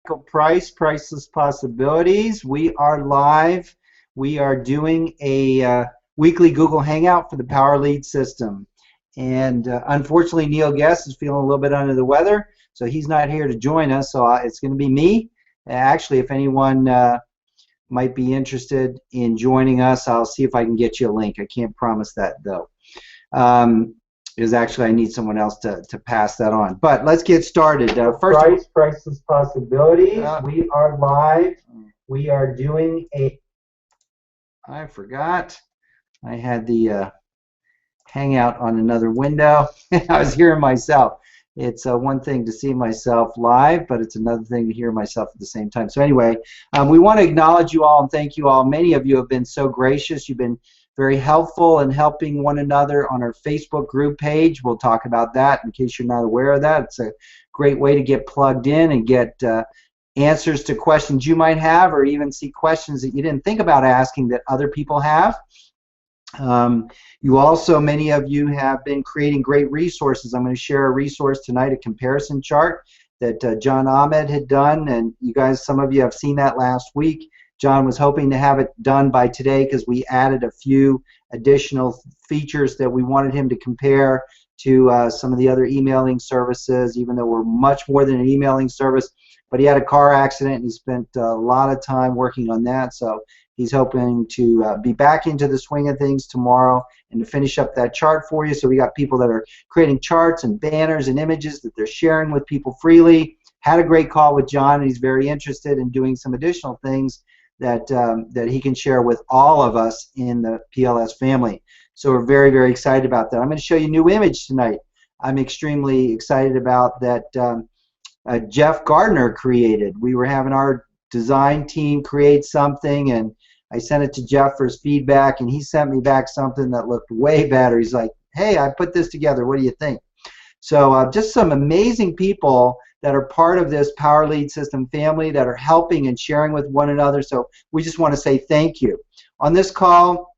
Michael Price, Priceless Possibilities. We are live. We are doing a weekly Google Hangout for the Power Lead system. And unfortunately, Neil Guest is feeling a little bit under the weather, so he's not here to join us. So it's going to be me. Actually, if anyone might be interested in joining us, I'll see if I can get you a link. I can't promise that, though. Because actually I need someone else to pass that on. But let's get started. First, Priceless Possibilities. We are live. We are doing a... I forgot. I had the Hangout on another window. I was hearing myself. It's one thing to see myself live, but it's another thing to hear myself at the same time. So anyway, we want to acknowledge you all and thank you all. Many of you have been so gracious. You've been very helpful in helping one another on our Facebook group page. We'll talk about that in case you're not aware of that. It's a great way to get plugged in and get answers to questions you might have, or even see questions that you didn't think about asking that other people have. You also, many of you have been creating great resources. I'm going to share a resource tonight, a comparison chart that John Ahmed had done, and you guys, some of you have seen that last week. John was hoping to have it done by today because we added a few additional features that we wanted him to compare to some of the other emailing services, even though we're much more than an emailing service. But he had a car accident and he spent a lot of time working on that, so he's hoping to be back into the swing of things tomorrow and to finish up that chart for you. So we got people that are creating charts and banners and images that they're sharing with people freely. Had a great call with John, and he's very interested in doing some additional things that he can share with all of us in the PLS family. So we're very, very excited about that. I'm going to show you a new image tonight. I'm extremely excited about that Jeff Gardner created. We were having our design team create something, and I sent it to Jeff for his feedback, and he sent me back something that looked way better. He's like, hey, I put this together. What do you think? So just some amazing people that are part of this Power Lead System family that are helping and sharing with one another. So we just want to say thank you. On this call,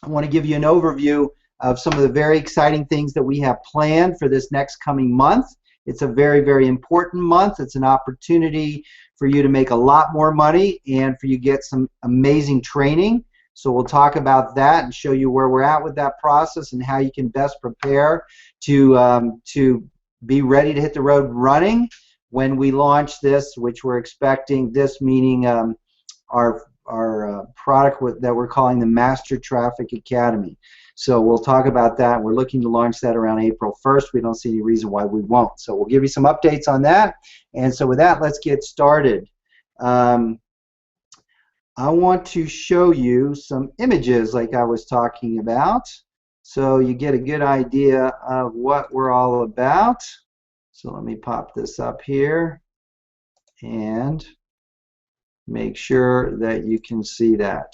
I want to give you an overview of some of the very exciting things that we have planned for this next coming month. It's a very, very important month. It's an opportunity for you to make a lot more money and for you to get some amazing training. So we'll talk about that and show you where we're at with that process and how you can best prepare to be ready to hit the road running when we launch this, which we're expecting, this meaning our product that we're calling the Master Traffic Academy. So we'll talk about that. We're looking to launch that around April 1st. We don't see any reason why we won't. So we'll give you some updates on that. And so with that, let's get started. I want to show you some images like I was talking about, so you get a good idea of what we're all about. So let me pop this up here and make sure that you can see that.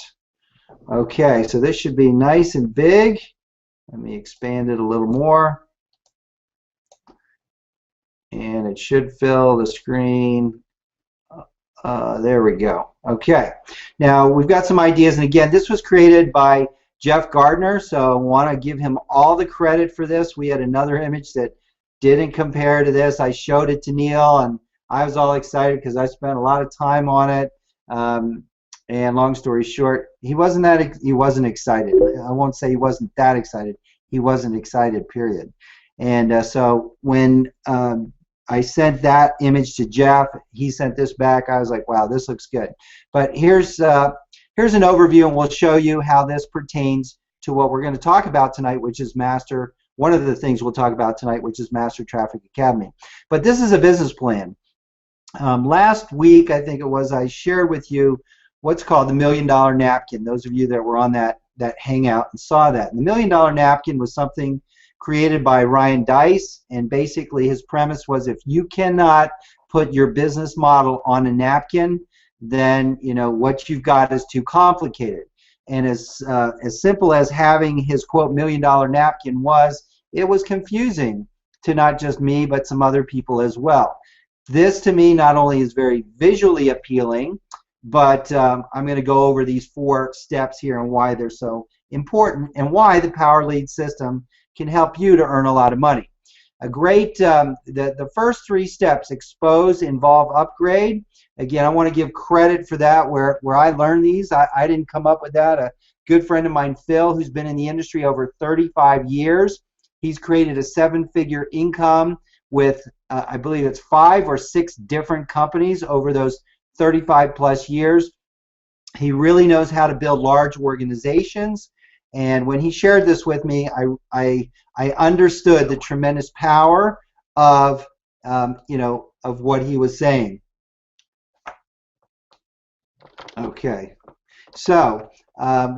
Okay, so this should be nice and big. Let me expand it a little more. And it should fill the screen. There we go. Okay, now we've got some ideas, and again, this was created by Jeff Gardner, so I want to give him all the credit for this. We had another image that didn't compare to this. I showed it to Neil, and I was all excited because I spent a lot of time on it. And long story short, he wasn't excited. I won't say he wasn't that excited. He wasn't excited, period. And so when I sent that image to Jeff, he sent this back. I was like, wow, this looks good. But here's an overview, and we'll show you how this pertains to what we're going to talk about tonight, which is one of the things we'll talk about tonight, which is Master Traffic Academy. But this is a business plan. Last week, I think it was, I shared with you what's called the $1 Million Napkin. Those of you that were on that hangout and saw that. And the $1 Million Napkin was something created by Ryan Deiss, and basically his premise was if you cannot put your business model on a napkin, then what you've got is too complicated. And as simple as having his quote $1 Million Napkin was, it was confusing to not just me but some other people as well. This to me not only is very visually appealing, but I'm going to go over these 4 steps here and why they're so important and why the Power Lead system can help you to earn a lot of money. a great, the first three steps, expose, involve, upgrade. Again, I want to give credit for that where I learned these. I didn't come up with that. A good friend of mine, Phil, who's been in the industry over 35 years, he's created a 7-figure income with, I believe it's 5 or 6 different companies over those 35 plus years. He really knows how to build large organizations. And when he shared this with me, I understood the tremendous power of, of what he was saying. Okay, so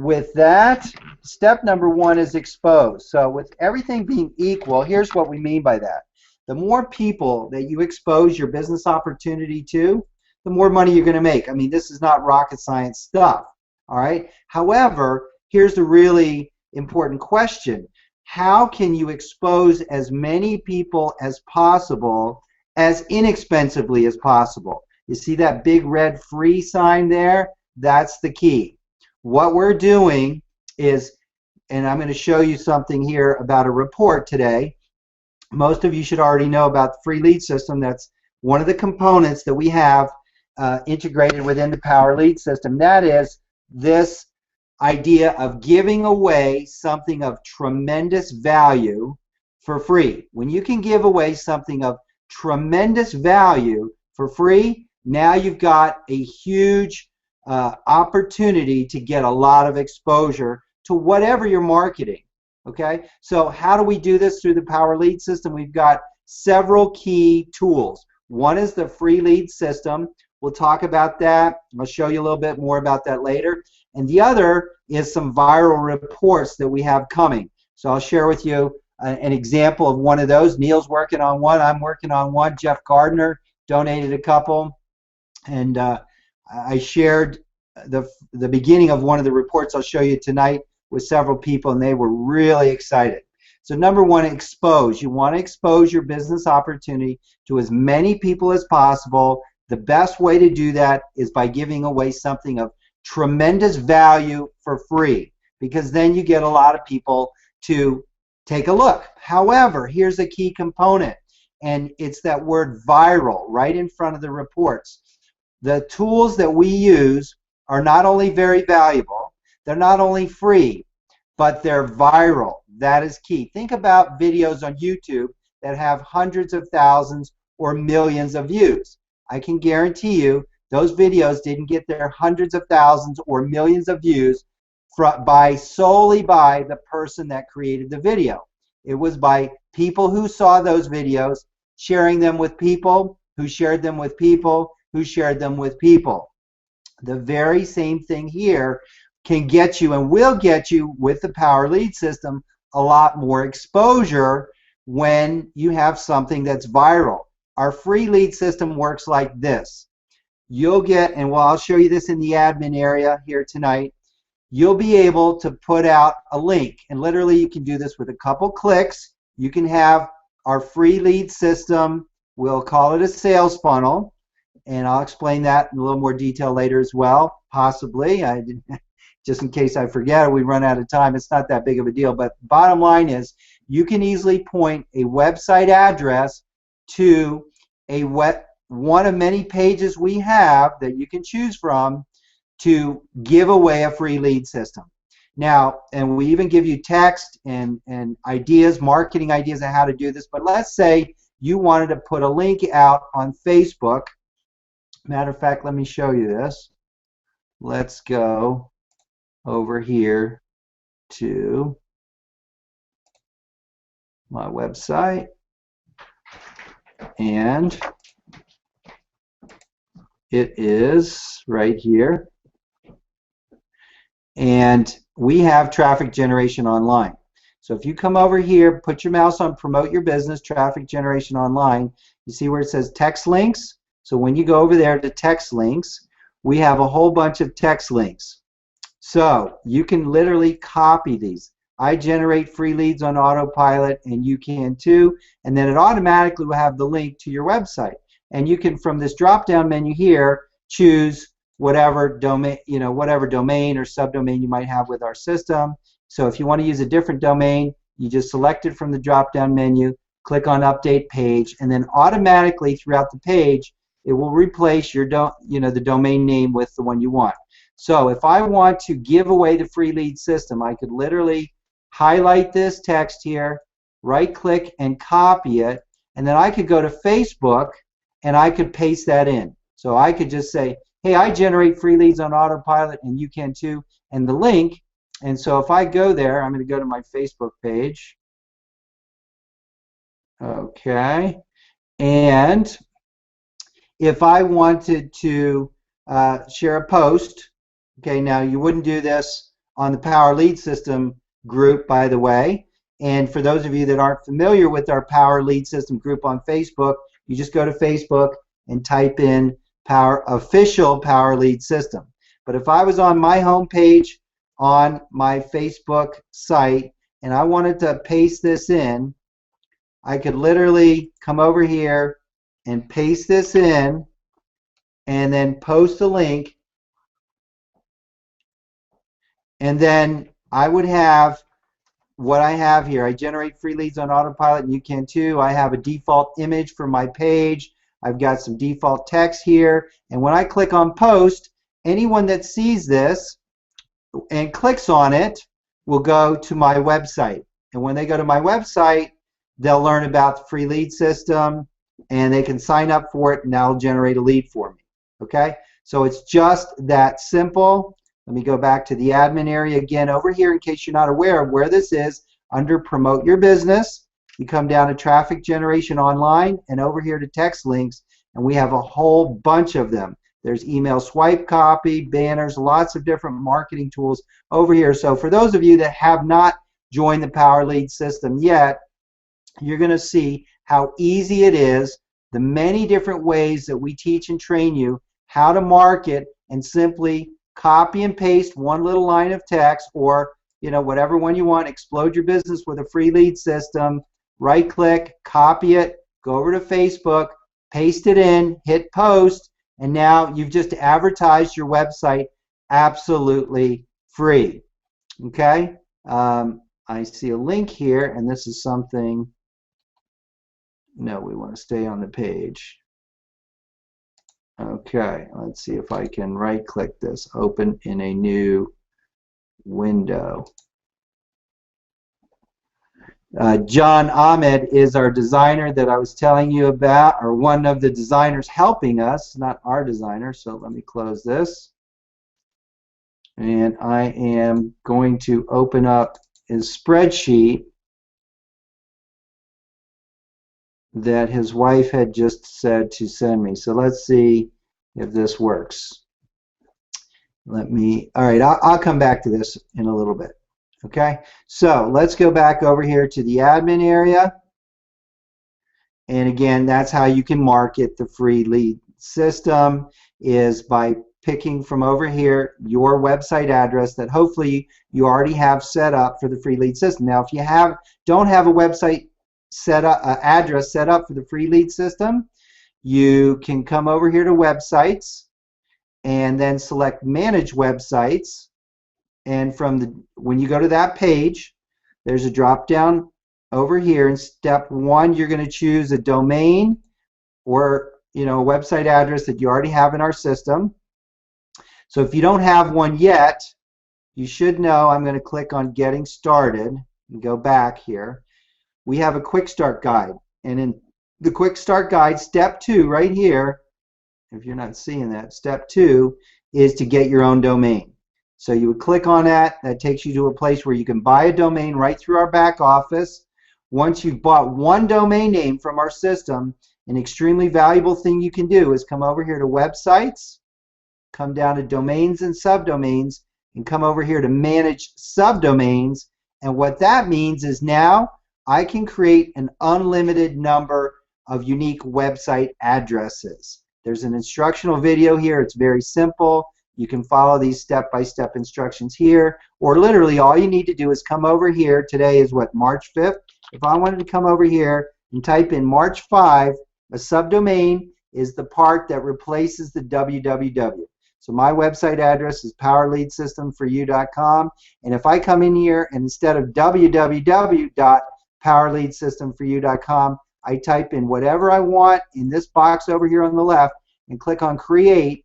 with that, step number 1 is expose. So with everything being equal, here's what we mean by that. The more people that you expose your business opportunity to, the more money you're going to make. I mean, this is not rocket science stuff, all right? However, here's the really important question. How can you expose as many people as possible as inexpensively as possible? You see that big red free sign there? That's the key. What we're doing is, and I'm going to show you something here about a report today. Most of you should already know about the free lead system. That's one of the components that we have integrated within the Power Lead system. That is this idea of giving away something of tremendous value for free. When you can give away something of tremendous value for free, now you've got a huge opportunity to get a lot of exposure to whatever you're marketing. Okay, so how do we do this through the Power Lead system? We've got several key tools. One is the free lead system. We'll talk about that. I'll show you a little bit more about that later. And the other is some viral reports that we have coming. So I'll share with you an example of one of those. Neil's working on one. I'm working on one. Jeff Gardner donated a couple. And I shared the beginning of one of the reports I'll show you tonight with several people, and they were really excited. So number 1, expose. You want to expose your business opportunity to as many people as possible. The best way to do that is by giving away something of tremendous value for free, because then you get a lot of people to take a look. However, here's a key component, and it's that word viral right in front of the reports. The tools that we use are not only very valuable, they're not only free, but they're viral. That is key. Think about videos on YouTube that have hundreds of thousands or millions of views. I can guarantee you those videos didn't get their hundreds of thousands or millions of views solely by the person that created the video. It was by people who saw those videos, sharing them with people, who shared them with people, who shared them with people. The very same thing here can get you and will get you with the Power Lead system a lot more exposure when you have something that's viral. Our free lead system works like this. You'll get, and well, I'll show you this in the admin area here tonight, you'll be able to put out a link, and literally you can do this with a couple clicks. You can have our free lead system, we'll call it a sales funnel, and I'll explain that in a little more detail later as well, possibly. Just in case I forget or we run out of time, it's not that big of a deal. But bottom line is, you can easily point a website address to one of many pages we have that you can choose from to give away a free lead system. Now, and we even give you text and ideas, marketing ideas on how to do this. But let's say you wanted to put a link out on Facebook. Matter of fact, let me show you this. Let's go over here to my website, and it is right here, and we have traffic generation online. So if you come over here, put your mouse on promote your business, traffic generation online, you see where it says text links. So when you go over there to text links, we have a whole bunch of text links. So you can literally copy these. I generate free leads on autopilot, and you can too, and then it automatically will have the link to your website. And you can, from this drop-down menu here, choose whatever domain, whatever domain or subdomain you might have with our system. So if you want to use a different domain, you just select it from the drop-down menu, click on Update Page, and then automatically throughout the page, it will replace your the domain name with the one you want. So if I want to give away the free lead system, I could literally highlight this text here, right-click and copy it, and then I could go to Facebook and I could paste that in. So I could just say, hey, I generate free leads on autopilot, and you can too, and the link. And so if I go there, I'm going to go to my Facebook page. Okay. And if I wanted to share a post, okay, now you wouldn't do this on the Power Lead System group, by the way. And for those of you that aren't familiar with our Power Lead System group on Facebook, you just go to Facebook and type in official Power Lead System. But if I was on my home page on my Facebook site and I wanted to paste this in, I could literally come over here and paste this in and then post a link, and then I would have what I have here. I generate free leads on autopilot, and you can too. I have a default image for my page. I've got some default text here, and when I click on post, anyone that sees this and clicks on it will go to my website. And when they go to my website, they'll learn about the free lead system, and they can sign up for it, and that'll generate a lead for me. Okay? So it's just that simple. Let me go back to the admin area again over here in case you're not aware of where this is. Under Promote Your Business, you come down to Traffic Generation Online and over here to Text Links, and we have a whole bunch of them. There's email swipe copy, banners, lots of different marketing tools over here. So for those of you that have not joined the Power Lead System yet, you're going to see how easy it is, the many different ways that we teach and train you how to market, and simply copy and paste one little line of text, or whatever one you want. Explode your business with a free lead system. Right click, copy it, go over to Facebook, paste it in, hit post, and now you've just advertised your website absolutely free. Okay? I see a link here, and this is something. No, we want to stay on the page. Okay, let's see if I can right-click this, open in a new window. John Ahmed is our designer that I was telling you about, or one of the designers helping us, not our designer. So let me close this. And I am going to open up his spreadsheet that his wife had just said to send me. So let's see if this works. All right, I'll come back to this in a little bit. Okay, so let's go back over here to the admin area. And again, that's how you can market the free lead system, is by picking from over here your website address that hopefully you already have set up for the free lead system. Now, if you don't have a website address set up for the free lead system, you can come over here to Websites and then select Manage Websites. And when you go to that page, there's a drop down over here. In step 1, you're going to choose a domain or a website address that you already have in our system. So if you don't have one yet, you should know. I'm going to click on Getting Started and go back here. We have a quick start guide, and in the quick start guide, step 2 right here, if you're not seeing that, step 2 is to get your own domain. So you would click on that. That takes you to a place where you can buy a domain right through our back office. Once you've bought one domain name from our system, an extremely valuable thing you can do is come over here to Websites, come down to Domains and Subdomains, and come over here to Manage Subdomains. And what that means is now I can create an unlimited number of unique website addresses. There's an instructional video here. It's very simple. You can follow these step-by-step instructions here, or literally all you need to do is come over here. Today is what, March 5th? If I wanted to come over here and type in March 5, a subdomain is the part that replaces the www. So my website address is powerleadsystemforyou.com, and if I come in here and instead of www.powerleadsystemforyou.com, powerleadsystemforyou.com. I type in whatever I want in this box over here on the left and click on create.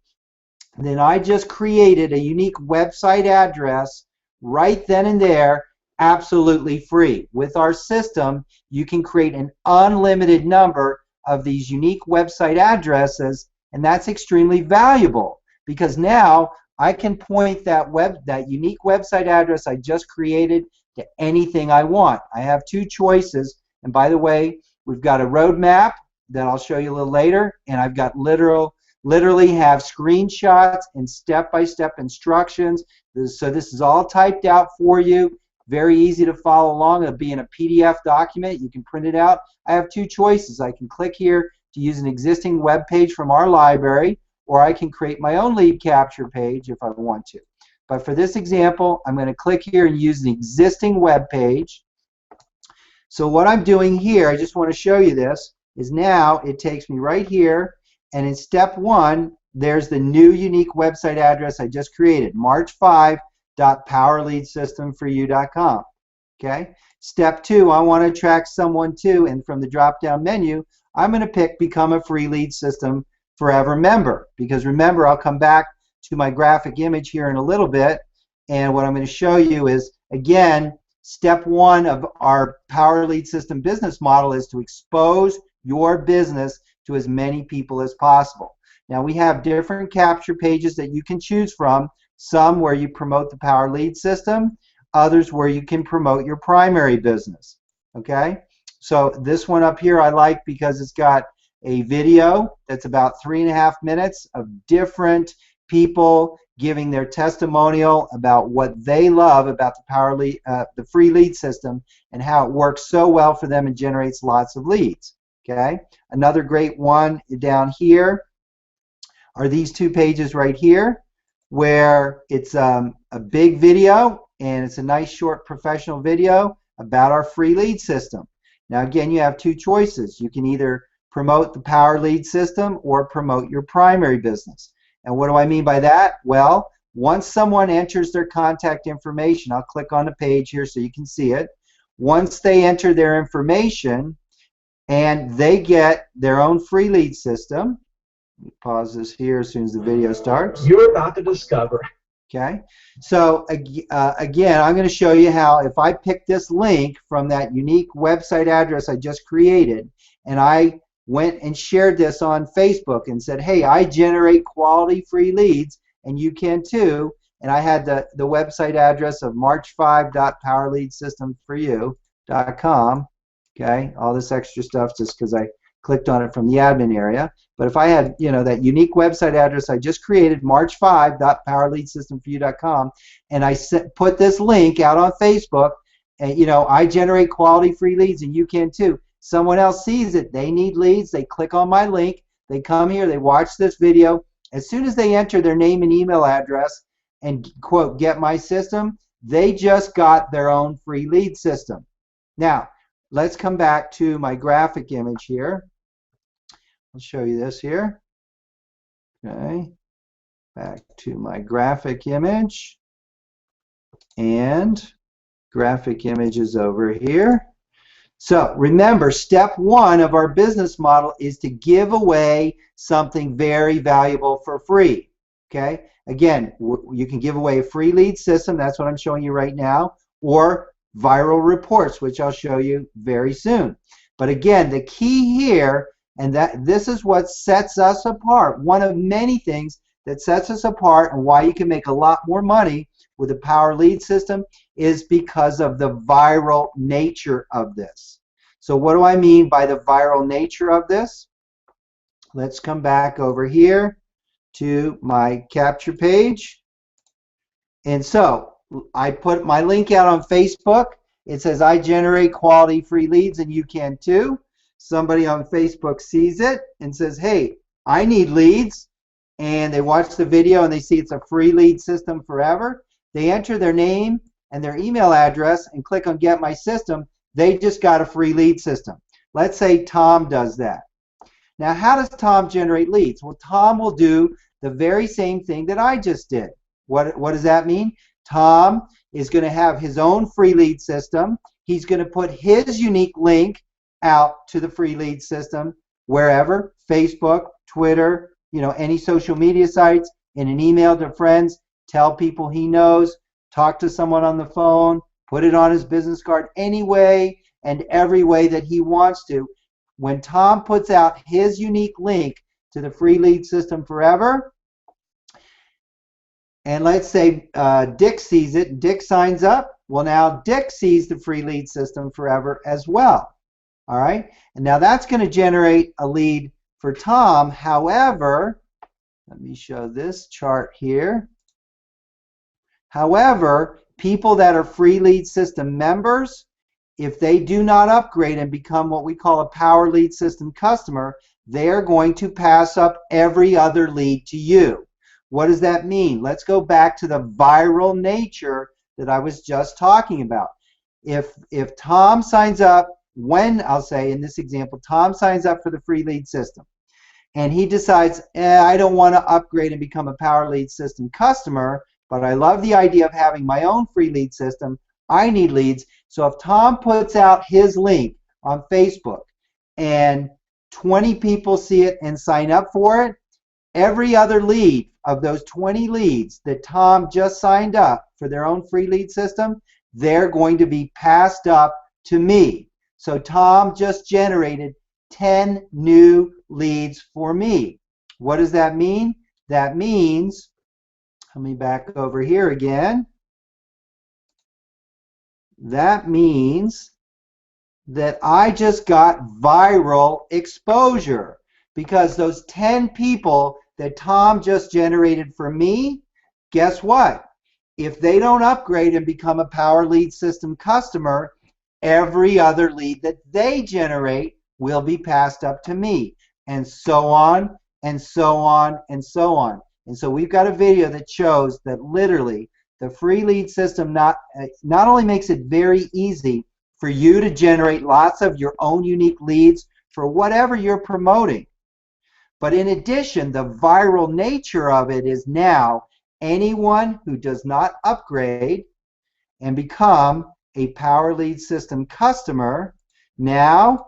Then I just created a unique website address right then and there, absolutely free. With our system, you can create an unlimited number of these unique website addresses, and that's extremely valuable because now I can point that unique website address I just created to anything I want. I have two choices, and by the way, we've got a roadmap that I'll show you a little later, and I've got literally have screenshots and step-by-step instructions. So this is all typed out for you. Very easy to follow along. It'll be in a PDF document. You can print it out. I have two choices. I can click here to use an existing web page from our library, or I can create my own lead capture page if I want to. But for this example, I'm going to click here and use an existing web page. So what I'm doing here, I just want to show you this, is now it takes me right here, and in step 1, there's the new unique website address I just created, march5.powerleadsystemforyou.com. Okay? Step 2, I want to attract someone to, and from the drop-down menu, I'm going to pick Become a Free Lead System Forever Member. Because remember, I'll come back to my graphic image here in a little bit, and what I'm going to show you is, again, step 1 of our Power Lead System business model is to expose your business to as many people as possible. Now we have different capture pages that you can choose from, some where you promote the Power Lead System, others where you can promote your primary business. Okay? So this one up here I like because it's got a video that's about 3.5 minutes of different people giving their testimonial about what they love about the free lead system and how it works so well for them and generates lots of leads. Okay, another great one down here are these two pages right here, where it's a big video and it's a nice short professional video about our free lead system. Now again, you have two choices. You can either promote the Power Lead System or promote your primary business. And what do I mean by that? Well, once someone enters their contact information, I'll click on the page here so you can see it. Once they enter their information and they get their own free lead system, let me pause this here as soon as the video starts. You're about to discover. Okay, so again, I'm going to show you how if I pick this link from that unique website address I just created, and I went and shared this on Facebook and said, hey, I generate quality free leads, and you can too, and I had the website address of march5.powerleadsystemforyou.com, okay, all this extra stuff just because I clicked on it from the admin area. But if I had, that unique website address I just created, march5.powerleadsystemforyou.com, and I put this link out on Facebook, and I generate quality free leads, and you can too. Someone else sees it, they need leads, they click on my link, they come here, they watch this video. As soon as they enter their name and email address and quote, get my system, they just got their own free lead system. Now, let's come back to my graphic image here. I'll show you this here. Okay, back to my graphic image, and graphic image is over here. So remember, step 1 of our business model is to give away something very valuable for free. Okay, again, you can give away a free lead system, that's what I'm showing you right now, or viral reports, which I'll show you very soon. But again, the key here, and this is what sets us apart, one of many things that sets us apart and why you can make a lot more money with a Power Lead System, is because of the viral nature of this. So what do I mean by the viral nature of this? Let's come back over here to my capture page. And so I put my link out on Facebook. It says I generate quality free leads and you can too. Somebody on Facebook sees it and says, hey, I need leads. And they watch the video and they see it's a free lead system forever. They enter their name and their email address and click on Get My System. They just got a free lead system. Let's say Tom does that. Now, how does Tom generate leads? Well, Tom will do the very same thing that I just did. What does that mean? Tom is going to have his own free lead system. he's going to put his unique link out to the free lead system wherever, Facebook, Twitter, any social media sites, in an email to friends, tell people he knows, talk to someone on the phone, put it on his business card any way and every way that he wants to. When Tom puts out his unique link to the free lead system forever, and let's say Dick sees it, Dick signs up, well, now Dick sees the free lead system forever as well. All right, and now that's going to generate a lead for Tom. However, let me show this chart here. However, people that are free lead system members, if they do not upgrade and become what we call a power lead system customer, they're going to pass up every other lead to you. What does that mean? Let's go back to the viral nature that I was just talking about. If Tom signs up, I'll say in this example, Tom signs up for the free lead system, and he decides, I don't want to upgrade and become a power lead system customer, but I love the idea of having my own free lead system. I need leads. So if Tom puts out his link on Facebook and 20 people see it and sign up for it, every other lead of those 20 leads that Tom just signed up for their own free lead system, they're going to be passed up to me. So Tom just generated 10 new leads for me. What does that mean? That means, let me back over here again. That means that I just got viral exposure, because those 10 people that Tom just generated for me, guess what? If they don't upgrade and become a power lead system customer, every other lead that they generate will be passed up to me, and so on and so on and so on. And so we've got a video that shows that literally the free lead system not only makes it very easy for you to generate lots of your own unique leads for whatever you're promoting, but in addition, the viral nature of it is now anyone who does not upgrade and become a power lead system customer now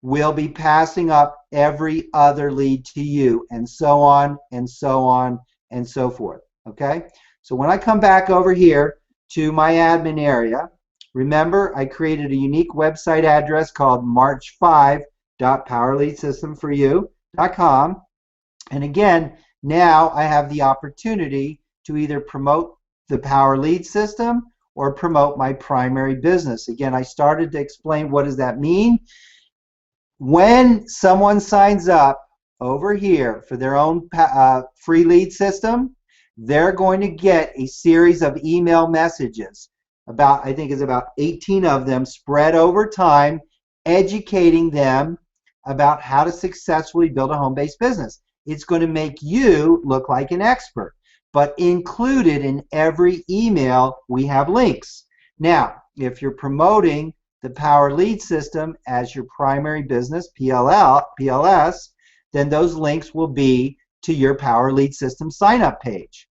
will be passing up every other lead to you, and so on and so on and so forth. Okay? So when I come back over here to my admin area, remember I created a unique website address called march5.powerleadsystemforyou.com, and again, now I have the opportunity to either promote the power lead system or promote my primary business. Again, I started to explain what does that mean. When someone signs up over here for their own free lead system, they're going to get a series of email messages, I think it's about 18 of them spread over time, educating them about how to successfully build a home-based business. It's going to make you look like an expert, but included in every email we have links. Now, if you're promoting the power lead system as your primary business, PLS, then those links will be to your power lead system sign up page,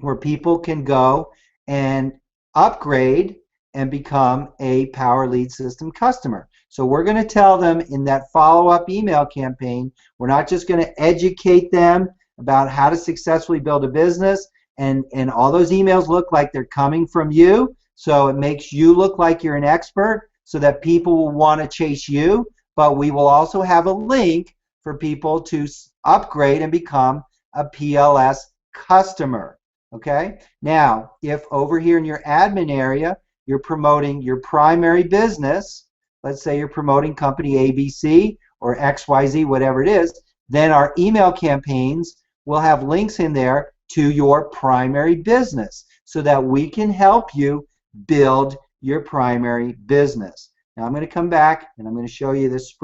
where people can go and upgrade and become a power lead system customer. So we're going to tell them in that follow-up email campaign, we're not just going to educate them about how to successfully build a business, and all those emails look like they're coming from you, so it makes you look like you're an expert so that people will want to chase you, but we will also have a link for people to upgrade and become a PLS customer. Okay? Now, if over here in your admin area, you're promoting your primary business, let's say you're promoting company ABC or XYZ, whatever it is, then our email campaigns will have links in there to your primary business so that we can help you build your primary business. Now I'm going to come back and I'm going to show you this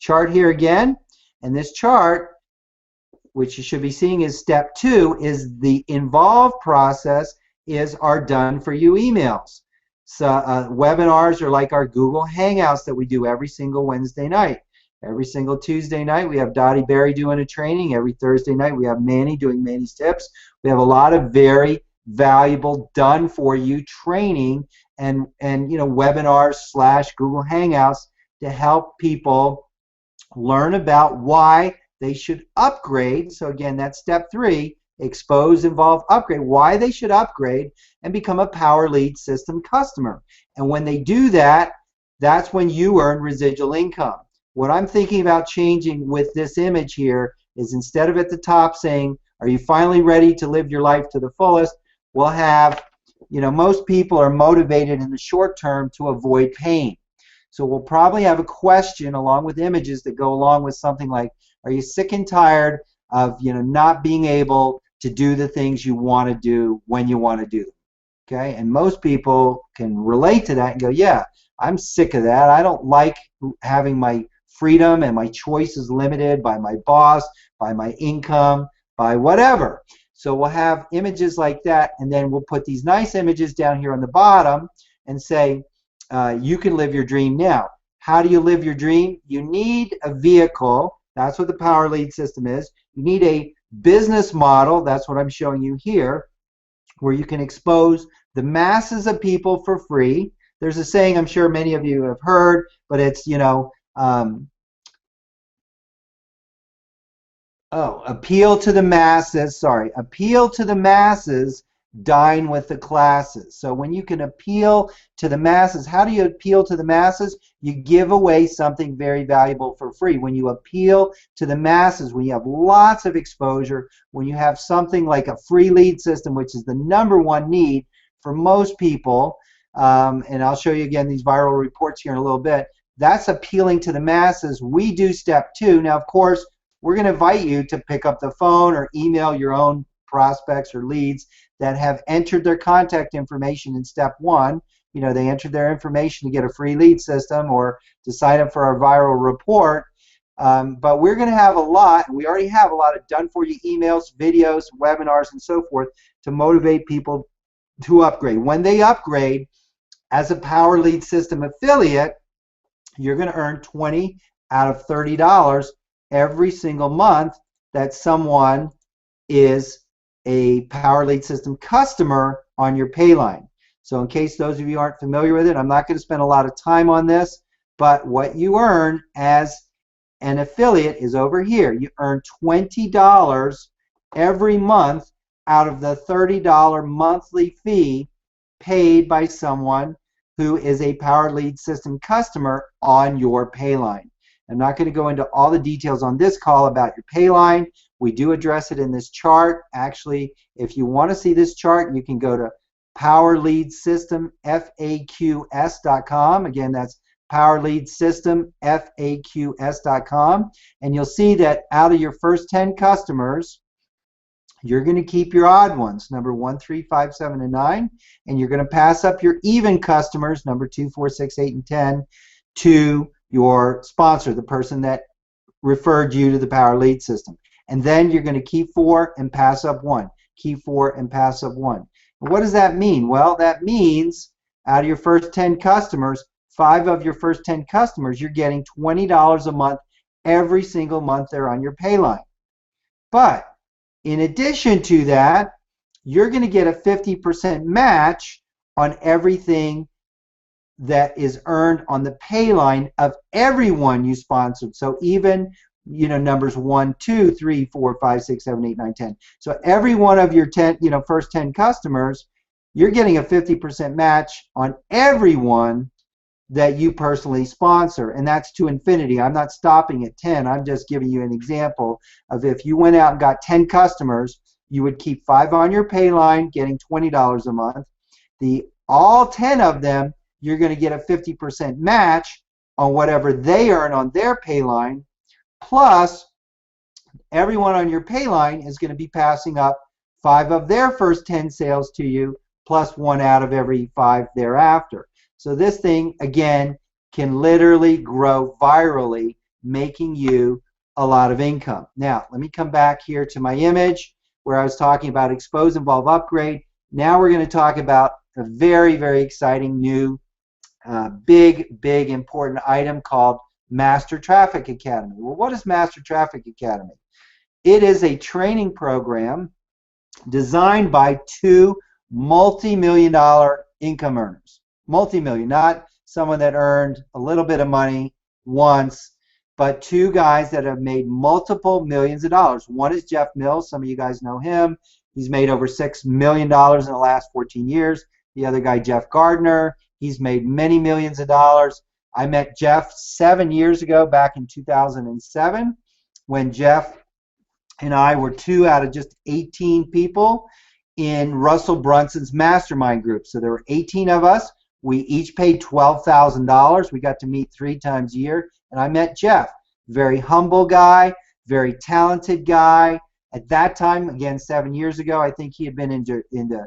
chart here again. And this chart, which you should be seeing is step 2, is the involved process is our done for you emails. So webinars are like our Google Hangouts that we do every single Wednesday night. Every single Tuesday night we have Dottie Berry doing a training. Every Thursday night we have Manny doing Manny's Tips. We have a lot of very valuable done for you training and webinars / Google Hangouts to help people learn about why they should upgrade. So again, that's step 3, expose, involve, upgrade, why they should upgrade and become a Power Lead System customer. And when they do that, that's when you earn residual income. What I'm thinking about changing with this image here is, instead of at the top saying, are you finally ready to live your life to the fullest, we'll have, most people are motivated in the short term to avoid pain. So we'll probably have a question along with images that go along with something like, are you sick and tired of not being able to do the things you want to do when you want to do them? Okay, and most people can relate to that and go, yeah, I'm sick of that. I don't like having my freedom and my choices limited by my boss, by my income, by whatever. So we'll have images like that, and then we'll put these nice images down here on the bottom and say, you can live your dream now. How do you live your dream? You need a vehicle. That's what the Power Lead System is. You need a business model. That's what I'm showing you here, where you can expose the masses of people for free. There's a saying I'm sure many of you have heard, but it's, appeal to the masses, appeal to the masses, dine with the classes. So when you can appeal to the masses, how do you appeal to the masses? You give away something very valuable for free. When you appeal to the masses, when you have lots of exposure, when you have something like a free lead system, which is the #1 need for most people, and I'll show you again these viral reports here in a little bit, that's appealing to the masses. We do step 2. Now, of course, we're going to invite you to pick up the phone or email your own prospects or leads that have entered their contact information in step 1. They entered their information to get a free lead system or to sign up for our viral report. But we're going to have a lot, and we already have a lot of done-for-you emails, videos, webinars, and so forth to motivate people to upgrade. When they upgrade as a Power Lead System affiliate, you're going to earn $20 out of $30 every single month that someone is a Power Lead System customer on your pay line. So in case those of you aren't familiar with it, I'm not going to spend a lot of time on this, but what you earn as an affiliate is over here. You earn $20 every month out of the $30 monthly fee paid by someone who is a Power Lead System customer on your pay line. I'm not going to go into all the details on this call about your pay line. We do address it in this chart. Actually, if you want to see this chart, you can go to PowerLeadSystemFAQs.com. Again, that's PowerLeadSystemFAQs.com. And you'll see that out of your first 10 customers, you're going to keep your odd ones, number 1, 3, 5, 7, and 9, and you're going to pass up your even customers, number 2, 4, 6, 8, and 10, to your sponsor, the person that referred you to the Power Lead System. And then you're going to keep 4 and pass up 1. Keep 4 and pass up 1. And what does that mean? Well, that means out of your first 10 customers, 5 of your first 10 customers, you're getting $20 a month every single month they're on your pay line. But in addition to that, you're going to get a 50% match on everything that is earned on the pay line of everyone you sponsored. So even numbers 1, 2, 3, 4, 5, 6, 7, 8, 9, 10. So every one of your 10, first 10 customers, you're getting a 50% match on everyone that you personally sponsor, and that's to infinity. I'm not stopping at 10. I'm just giving you an example of if you went out and got 10 customers, you would keep 5 on your pay line, getting $20 a month. All 10 of them, you're going to get a 50% match on whatever they earn on their pay line, plus everyone on your pay line is going to be passing up 5 of their first 10 sales to you, plus 1 out of every 5 thereafter. So this thing, again, can literally grow virally, making you a lot of income. Now, let me come back here to my image where I was talking about expose, involve, upgrade. Now we're going to talk about a very, very exciting new big, important item called Master Traffic Academy. Well, what is Master Traffic Academy? It is a training program designed by 2 multi-million-dollar income earners. multi-million, not someone that earned a little bit of money once, but two guys that have made multiple millions of dollars. One is Jeff Mills. Some of you guys know him. He's made over $6 million in the last 14 years. The other guy, Jeff Gardner, he's made many millions of dollars. I met Jeff 7 years ago, back in 2007, when Jeff and I were 2 out of just 18 people in Russell Brunson's mastermind group. So there were 18 of us. We each paid $12,000. We got to meet 3 times a year, and I met Jeff. Very humble guy, very talented guy. At that time, again, 7 years ago, I think he had been in the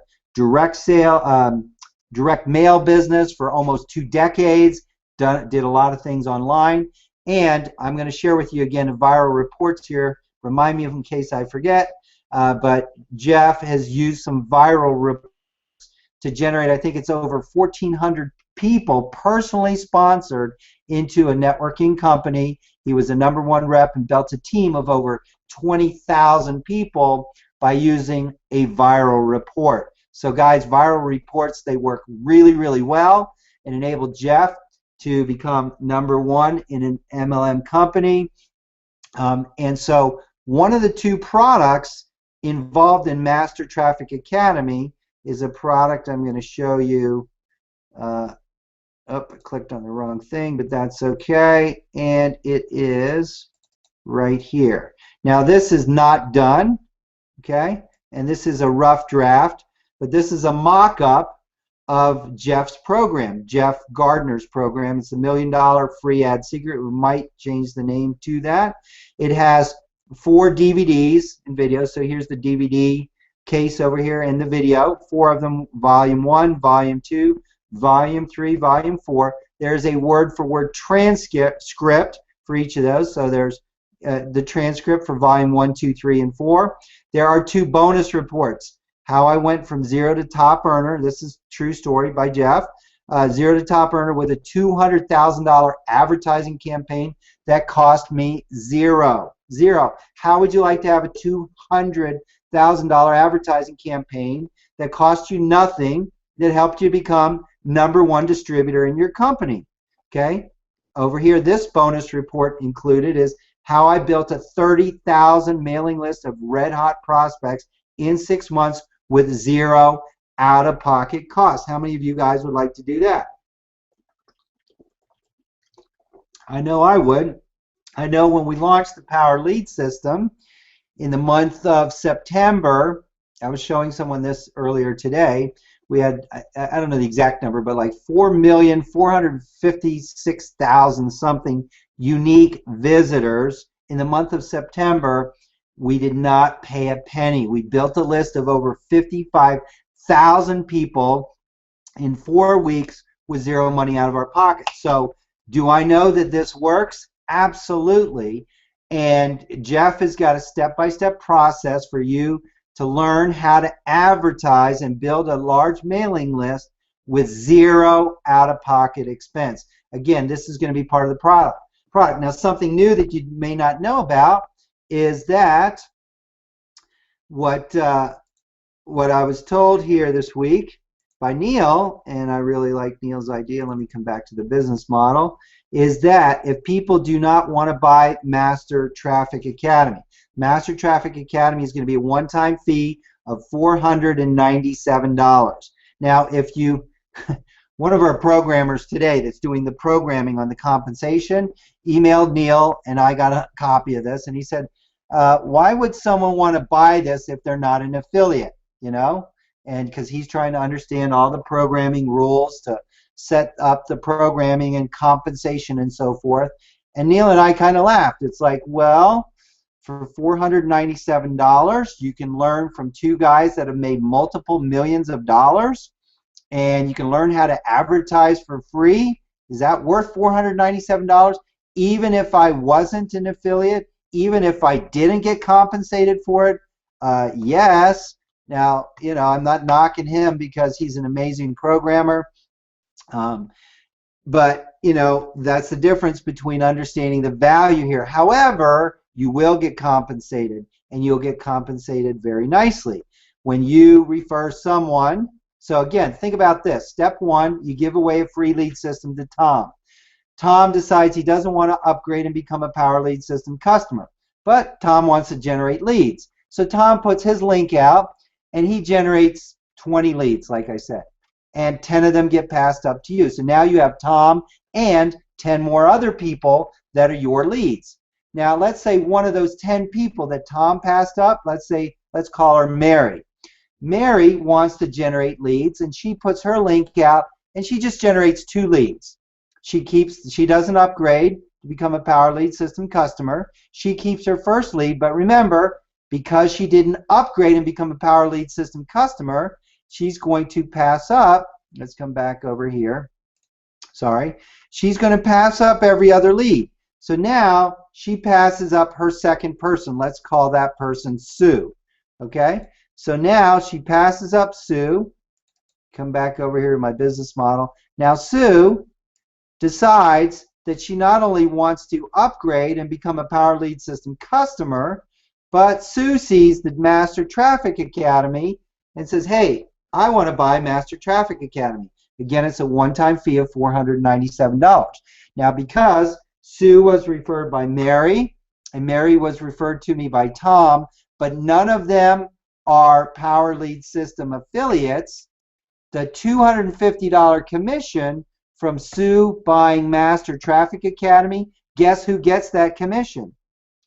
direct mail business for almost 2 decades. Did a lot of things online, and I'm going to share with you again viral reports here. Remind me of in case I forget. But Jeff has used some viral reports to generate, I think it's over 1,400 people personally sponsored into a networking company. He was a #1 rep and built a team of over 20,000 people by using a viral report. So guys, viral reports, they work really, really well and enable Jeff to become #1 in an MLM company. And so one of the 2 products involved in Master Traffic Academy is a product I'm going to show you. I clicked on the wrong thing, but that's okay. And it is right here. Now this is not done, okay? And this is a rough draft, but this is a mock-up of Jeff's program, Jeff Gardner's program. It's a $1 million free ad secret. We might change the name to that. It has 4 DVDs and videos. So here's the DVD case over here and the video. 4 of them, volume 1, volume 2, volume 3, volume 4. There's a word-for-word transcript for each of those. So there's the transcript for volume 1, 2, 3, and 4. There are 2 bonus reports. How I went from 0 to top earner. This is true story by Jeff. 0 to top earner with a $200,000 advertising campaign that cost me zero. How would you like to have a $200,000 advertising campaign that cost you nothing, that helped you become #1 distributor in your company? Okay. Over here, this bonus report included is how I built a 30,000 mailing list of red hot prospects in 6 months with 0 out-of-pocket costs. How many of you guys would like to do that? I know I would. I know when we launched the Power Lead system in the month of September, I was showing someone this earlier today, we had, I don't know the exact number, but like 4,456,000 something unique visitors in the month of September. We did not pay a penny. We built a list of over 55,000 people in 4 weeks with 0 money out of our pocket. So do I know that this works? Absolutely. And Jeff has got a step-by-step process for you to learn how to advertise and build a large mailing list with 0 out-of-pocket expense. Again, this is going to be part of the product. Now, something new that you may not know about is that what I was told here this week by Neil, and I really like Neil's idea, let me come back to the business model, is that if people do not want to buy Master Traffic Academy, Master Traffic Academy is going to be a one-time fee of $497. Now, if you, one of our programmers today that's doing the programming on the compensation emailed Neil, and I got a copy of this, and he said, why would someone want to buy this if they're not an affiliate, you know? And because he's trying to understand all the programming rules to set up the programming and compensation and so forth. And Neil and I kind of laughed. It's like, well, for $497, you can learn from 2 guys that have made multiple millions of dollars, and you can learn how to advertise for free. Is that worth $497? Even if I wasn't an affiliate, even if I didn't get compensated for it? Yes. Now, you know, I'm not knocking him because he's an amazing programmer. But, you know, that's the difference between understanding the value here. However, you will get compensated, and you'll get compensated very nicely. When you refer someone So again, think about this. Step one, you give away a free lead system to Tom. Tom decides he doesn't want to upgrade and become a Power Lead System customer, but Tom wants to generate leads. So Tom puts his link out and he generates 20 leads, like I said, and 10 of them get passed up to you. So now you have Tom and 10 more other people that are your leads. Now let's say one of those 10 people that Tom passed up, let's call her Mary. Mary wants to generate leads and she puts her link out and she just generates 2 leads. She doesn't upgrade to become a Power Lead System customer. She keeps her first lead, but remember, because she didn't upgrade and become a Power Lead System customer, she's going to pass up, let's come back over here, sorry, she's going to pass up every other lead. So now she passes up her second person. Let's call that person Sue. Okay? So now she passes up Sue. Come back over here to my business model. Now Sue decides that she not only wants to upgrade and become a Power Lead System customer, but Sue sees the Master Traffic Academy and says, hey, I want to buy Master Traffic Academy. Again, it's a one-time fee of $497. Now, because Sue was referred by Mary, and Mary was referred to me by Tom, but none of them are Power Lead System affiliates, the $250 commission from Sue buying Master Traffic Academy, guess who gets that commission?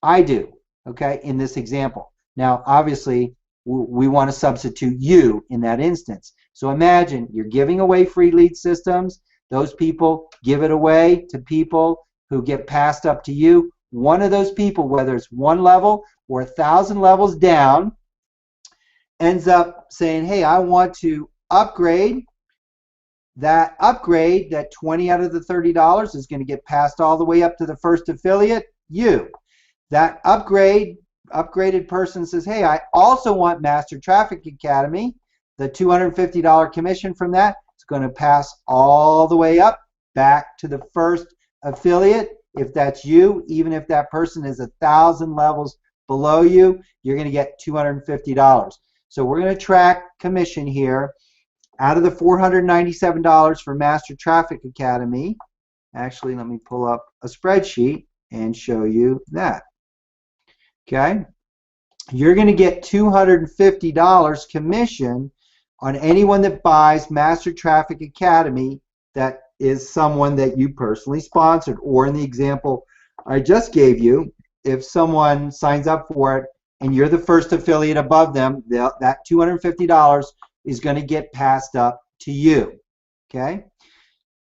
I do, okay, in this example. Now, obviously, we want to substitute you in that instance. So imagine you're giving away free lead systems. Those people give it away to people who get passed up to you. One of those people, whether it's 1 level or 1,000 levels down, ends up saying, hey, I want to upgrade. That upgrade, that 20 out of the $30 is going to get passed all the way up to the first affiliate, you. That upgraded person says, hey, I also want Master Traffic Academy. The $250 commission from that is going to pass all the way up back to the first affiliate. If that's you, even if that person is 1,000 levels below you, you're going to get $250. So we're going to track commission here. Out of the $497 for Master Traffic Academy, actually, let me pull up a spreadsheet and show you that. Okay, you're going to get $250 commission on anyone that buys Master Traffic Academy that is someone that you personally sponsored, or in the example I just gave you, if someone signs up for it and you're the first affiliate above them, that $250 is going to get passed up to you. Okay?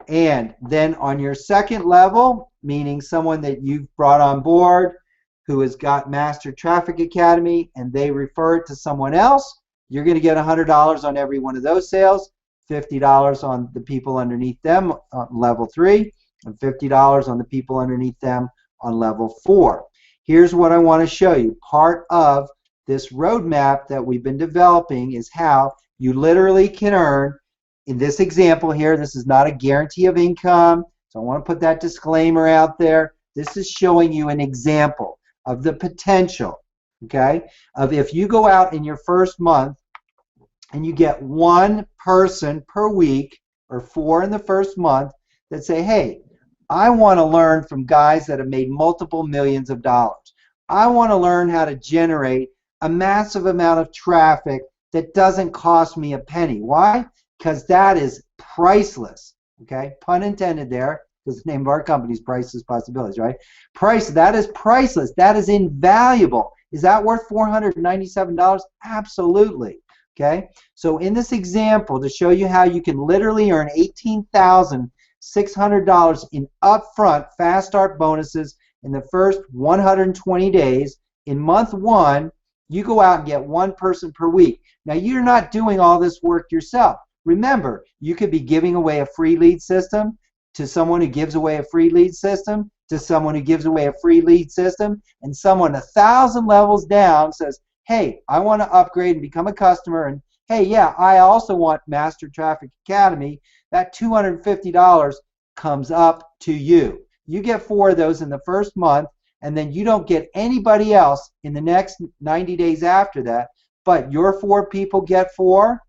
And then on your second level, meaning someone that you've brought on board who has got Master Traffic Academy and they refer it to someone else, you're going to get $100 on every one of those sales, $50 on the people underneath them on level 3, and $50 on the people underneath them on level 4. Here's what I want to show you. Part of this roadmap that we've been developing is how you literally can earn, in this example here, this is not a guarantee of income, so I want to put that disclaimer out there. This is showing you an example of the potential, okay, of if you go out in your first month and you get 1 person per week, or 4 in the first month, that say, hey, I want to learn from guys that have made multiple millions of dollars. I want to learn how to generate a massive amount of traffic that doesn't cost me a penny. Why? Because that is priceless. Okay, pun intended there, because the name of our company is Priceless Possibilities, right? That is priceless. That is invaluable. Is that worth $497? Absolutely. Okay, so in this example, to show you how you can literally earn $18,600 in upfront fast start bonuses in the first 120 days, in month 1, you go out and get 1 person per week. Now, you're not doing all this work yourself. Remember, you could be giving away a free lead system to someone who gives away a free lead system, to someone who gives away a free lead system, and someone 1,000 levels down says, hey, I want to upgrade and become a customer, and hey, yeah, I also want Master Traffic Academy. That $250 comes up to you. You get 4 of those in the first month, and then you don't get anybody else in the next 90 days after that, but your 4 people get 4,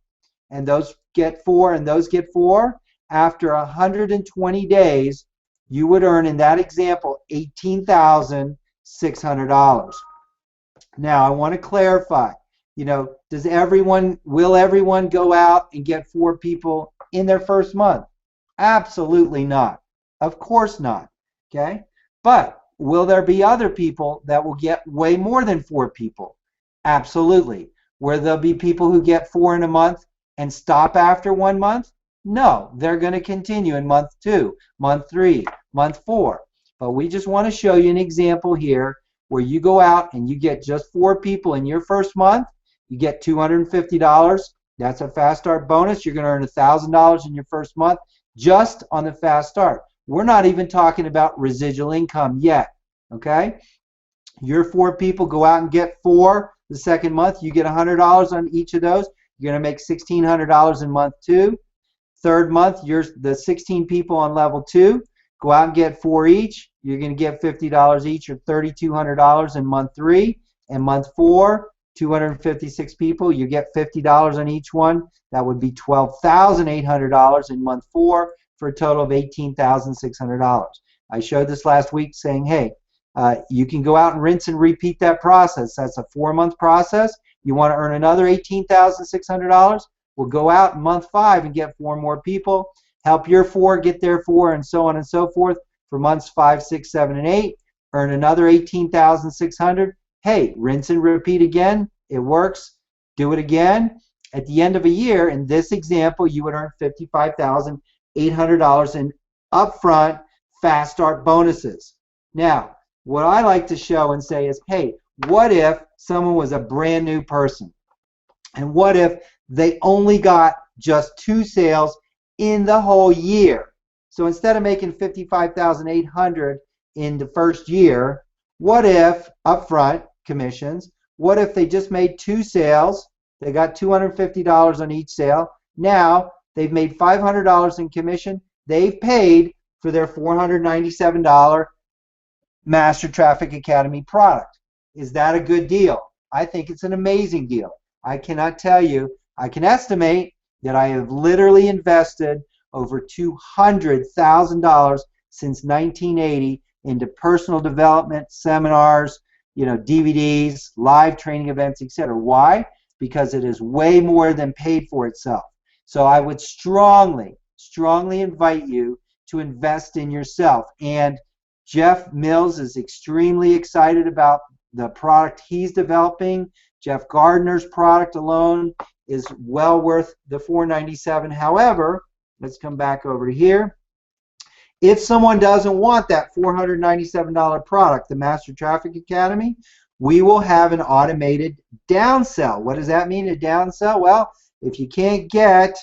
and those get 4 and those get 4, after 120 days, you would earn, in that example, $18,600. Now, I want to clarify, will everyone go out and get 4 people in their first month? Absolutely not. Of course not. Okay? But will there be other people that will get way more than 4 people? Absolutely. Will there be people who get 4 in a month and stop after 1 month? No, they're going to continue in month 2, month 3, month 4. But we just want to show you an example here where you go out and you get just 4 people in your first month. You get $250. That's a fast start bonus. You're going to earn $1,000 in your first month just on the fast start. We're not even talking about residual income yet. Okay? Your 4 people go out and get 4 the second month. You get $100 on each of those. You're going to make $1,600 in month 2. Third month, you're the 16 people on level 2. Go out and get 4 each. You're going to get $50 each, or $3,200 in month 3. And month 4, 256 people, you get $50 on each one. That would be $12,800 in month 4 for a total of $18,600. I showed this last week saying, hey, you can go out and rinse and repeat that process. That's a 4-month process. You want to earn another $18,600? We'll go out in month 5 and get 4 more people. Help your 4 get their 4, and so on and so forth for months 5, 6, 7, and 8. Earn another $18,600. Hey, rinse and repeat again. It works. Do it again. At the end of a year, in this example, you would earn $55,800 in upfront fast start bonuses. Now, what I like to show and say is, hey, what if someone was a brand new person? And what if they only got just 2 sales in the whole year? So instead of making $55,800 in the first year, what if upfront commissions, what if they just made 2 sales, they got $250 on each sale, now they've made $500 in commission, they've paid for their $497 Master Traffic Academy product. Is that a good deal? I think it's an amazing deal. I cannot tell you, I can estimate that I have literally invested over $200,000 since 1980 into personal development, seminars, DVDs, live training events, etc. Why? Because it is way more than paid for itself. So I would strongly, strongly invite you to invest in yourself. And Jeff Mills is extremely excited about the product he's developing. Jeff Gardner's product alone is well worth the $497. However, let's come back over here. If someone doesn't want that $497 product, the Master Traffic Academy, we will have an automated downsell. What does that mean, a downsell? Well, if you can't get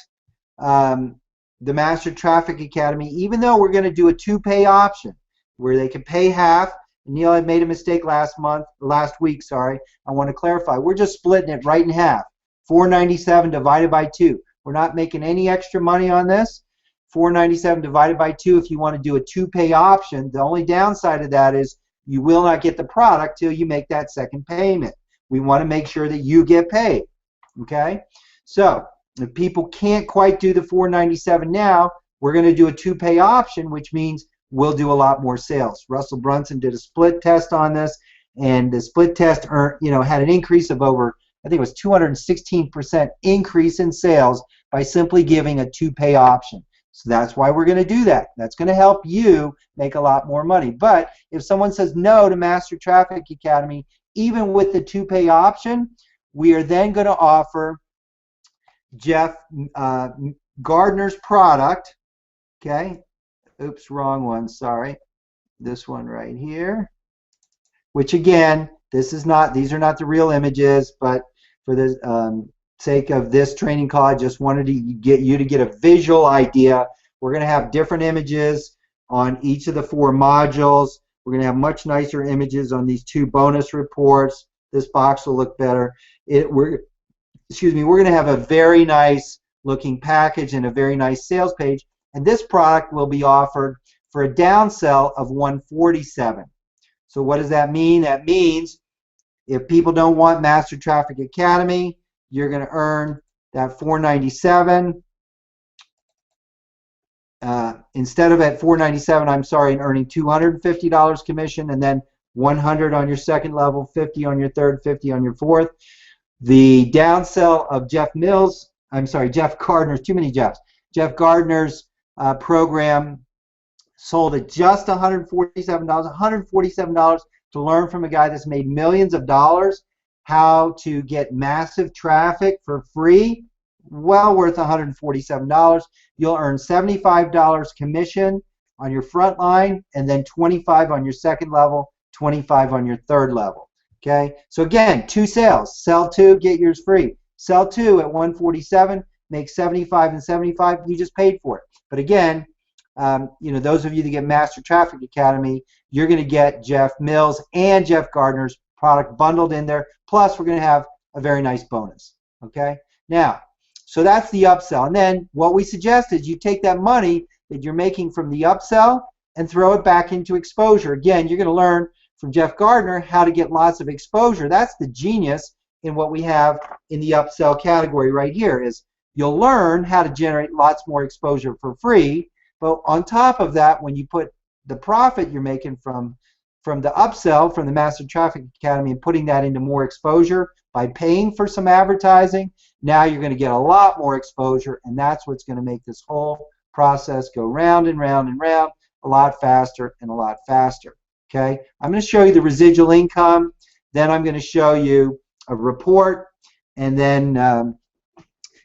the Master Traffic Academy, even though we're going to do a 2-pay option where they can pay half. Neil, I made a mistake last week, sorry. I want to clarify. We're just splitting it right in half. $497 divided by 2. We're not making any extra money on this. $497 divided by 2 if you want to do a 2-pay option. The only downside of that is you will not get the product till you make that second payment. We want to make sure that you get paid. Okay? So, if people can't quite do the $497 now, we're going to do a 2-pay option, which means we'll do a lot more sales. Russell Brunson did a split test on this, and the split test had an increase of over, I think it was 216% increase in sales by simply giving a 2-pay option. So that's why we're going to do that. That's going to help you make a lot more money. But if someone says no to Master Traffic Academy, even with the 2-pay option, we are then going to offer Jeff Gardner's product. Okay. Oops, wrong one. Sorry. This one right here. Which again, these are not the real images, but for the sake of this training call, I just wanted to get you to get a visual idea. We're going to have different images on each of the 4 modules. We're going to have much nicer images on these 2 bonus reports. This box will look better. We're going to have a very nice looking package and a very nice sales page. And this product will be offered for a downsell of $147. So what does that mean? That means if people don't want Master Traffic Academy, you're going to earn that $497 instead of at $497, I'm sorry, and earning $250 commission, and then 100 on your second level, 50 on your third, 50 on your fourth. The downsell of Jeff Gardner's, too many Jeffs. Jeff Gardner's program sold at just $147 to learn from a guy that's made millions of dollars how to get massive traffic for free. Well worth $147. You'll earn $75 commission on your front line, and then 25 on your second level, 25 on your third level. Okay, so again, 2 sales. Sell 2, get yours free. Sell 2 at $147, make 75 and 75. You just paid for it. But again, those of you that get Master Traffic Academy, you're going to get Jeff Mills and Jeff Gardner's product bundled in there. Plus, we're going to have a very nice bonus. Okay, now, so that's the upsell. And then what we suggest is you take that money that you're making from the upsell and throw it back into exposure. Again, you're going to learn from Jeff Gardner how to get lots of exposure. That's the genius in what we have in the upsell category right here, is you'll learn how to generate lots more exposure for free. But on top of that, when you put the profit you're making from the upsell, from the Master Traffic Academy, and putting that into more exposure by paying for some advertising, now you're going to get a lot more exposure, and that's what's going to make this whole process go round and round and round a lot faster and a lot faster. Okay, I'm going to show you the residual income, then I'm going to show you a report, and then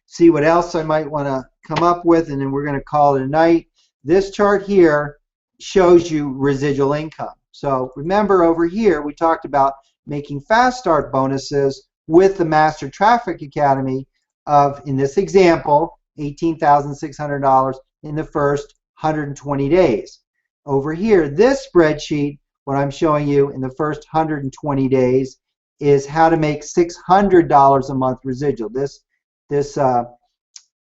see what else I might want to come up with, and then we're going to call it a night. This chart here shows you residual income. So remember, over here we talked about making fast start bonuses with the Master Traffic Academy of, in this example, $18,600 in the first 120 days. Over here, this spreadsheet, what I'm showing you in the first 120 days is how to make $600 a month residual. This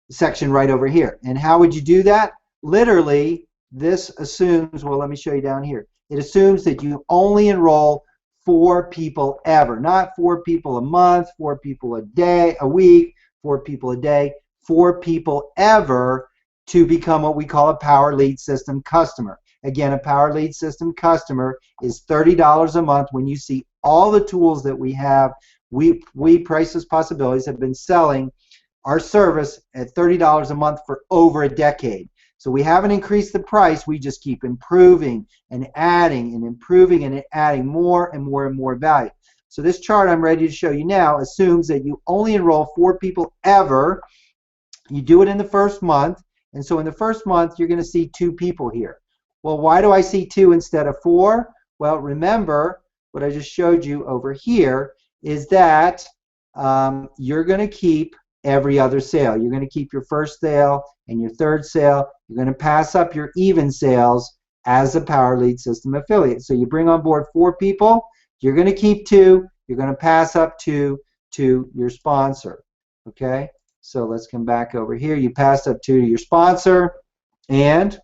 section right over here. And how would you do that? Literally, this assumes, well, let me show you down here. It assumes that you only enroll 4 people ever, not 4 people a month, 4 people a day, a week, 4 people a day, 4 people ever to become what we call a Power Lead System customer. Again, a Power Lead System customer is $30 a month. When you see all the tools that we have, we Priceless Possibilities have been selling our service at $30 a month for over a decade. So we haven't increased the price, we just keep improving and adding and improving and adding more and more and more value. So this chart I'm ready to show you now assumes that you only enroll 4 people ever. You do it in the first month, and so in the first month you're going to see 2 people here. Well, why do I see 2 instead of 4? Well, remember what I just showed you over here is that you're going to keep every other sale. You're going to keep your first sale and your third sale. You're going to pass up your even sales as a Power Lead System affiliate. So you bring on board 4 people, you're going to keep 2, you're going to pass up 2 to your sponsor. Okay, so let's come back over here. You passed up 2 to your sponsor, and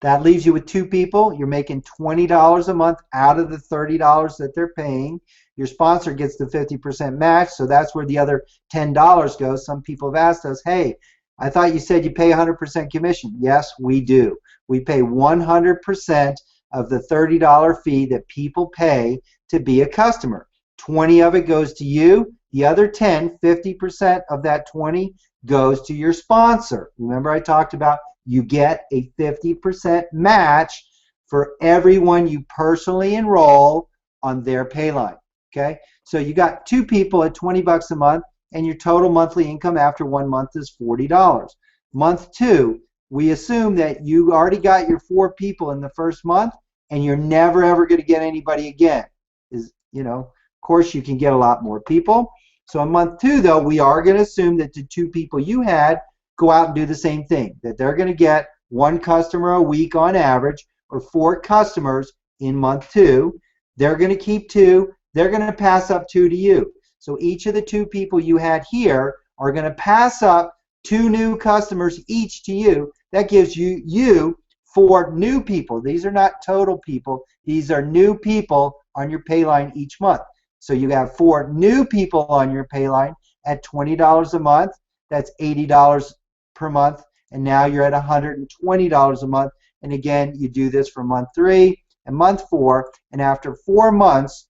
that leaves you with 2 people. You're making $20 a month out of the $30 that they're paying. Your sponsor gets the 50% match, so that's where the other $10 goes. Some people have asked us, hey, I thought you said you pay 100% commission. Yes, we do. We pay 100% of the $30 fee that people pay to be a customer. 20 of it goes to you. The other 10, 50% of that 20 goes to your sponsor. Remember I talked about you get a 50% match for everyone you personally enroll on their pay line. Okay, so you got 2 people at $20 a month, and your total monthly income after 1 month is $40. Month 2, we assume that you already got your 4 people in the first month, and you're never ever going to get anybody again. Of course, you can get a lot more people. So in month 2, though, we are going to assume that the 2 people you had go out and do the same thing, that they're going to get 1 customer a week on average, or 4 customers in month 2. They're going to keep 2. They're going to pass up 2 to you. So each of the 2 people you had here are going to pass up 2 new customers each to you. That gives you 4 new people. These are not total people. These are new people on your pay line each month. So you have 4 new people on your pay line at $20 a month. That's $80 per month. and now you're at $120 a month. And again, you do this for month 3 and month 4, and after 4 months,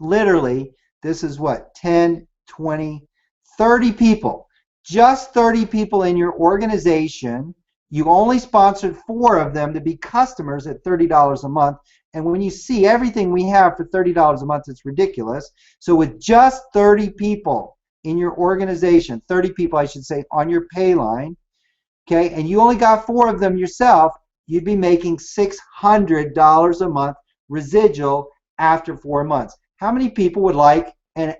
literally, this is what, 10, 20, 30 people, just 30 people in your organization. You only sponsored 4 of them to be customers at $30 a month. And when you see everything we have for $30 a month, it's ridiculous. So with just 30 people in your organization, 30 people, I should say, on your pay line, okay, and you only got 4 of them yourself, you'd be making $600 a month residual after 4 months. How many people would like an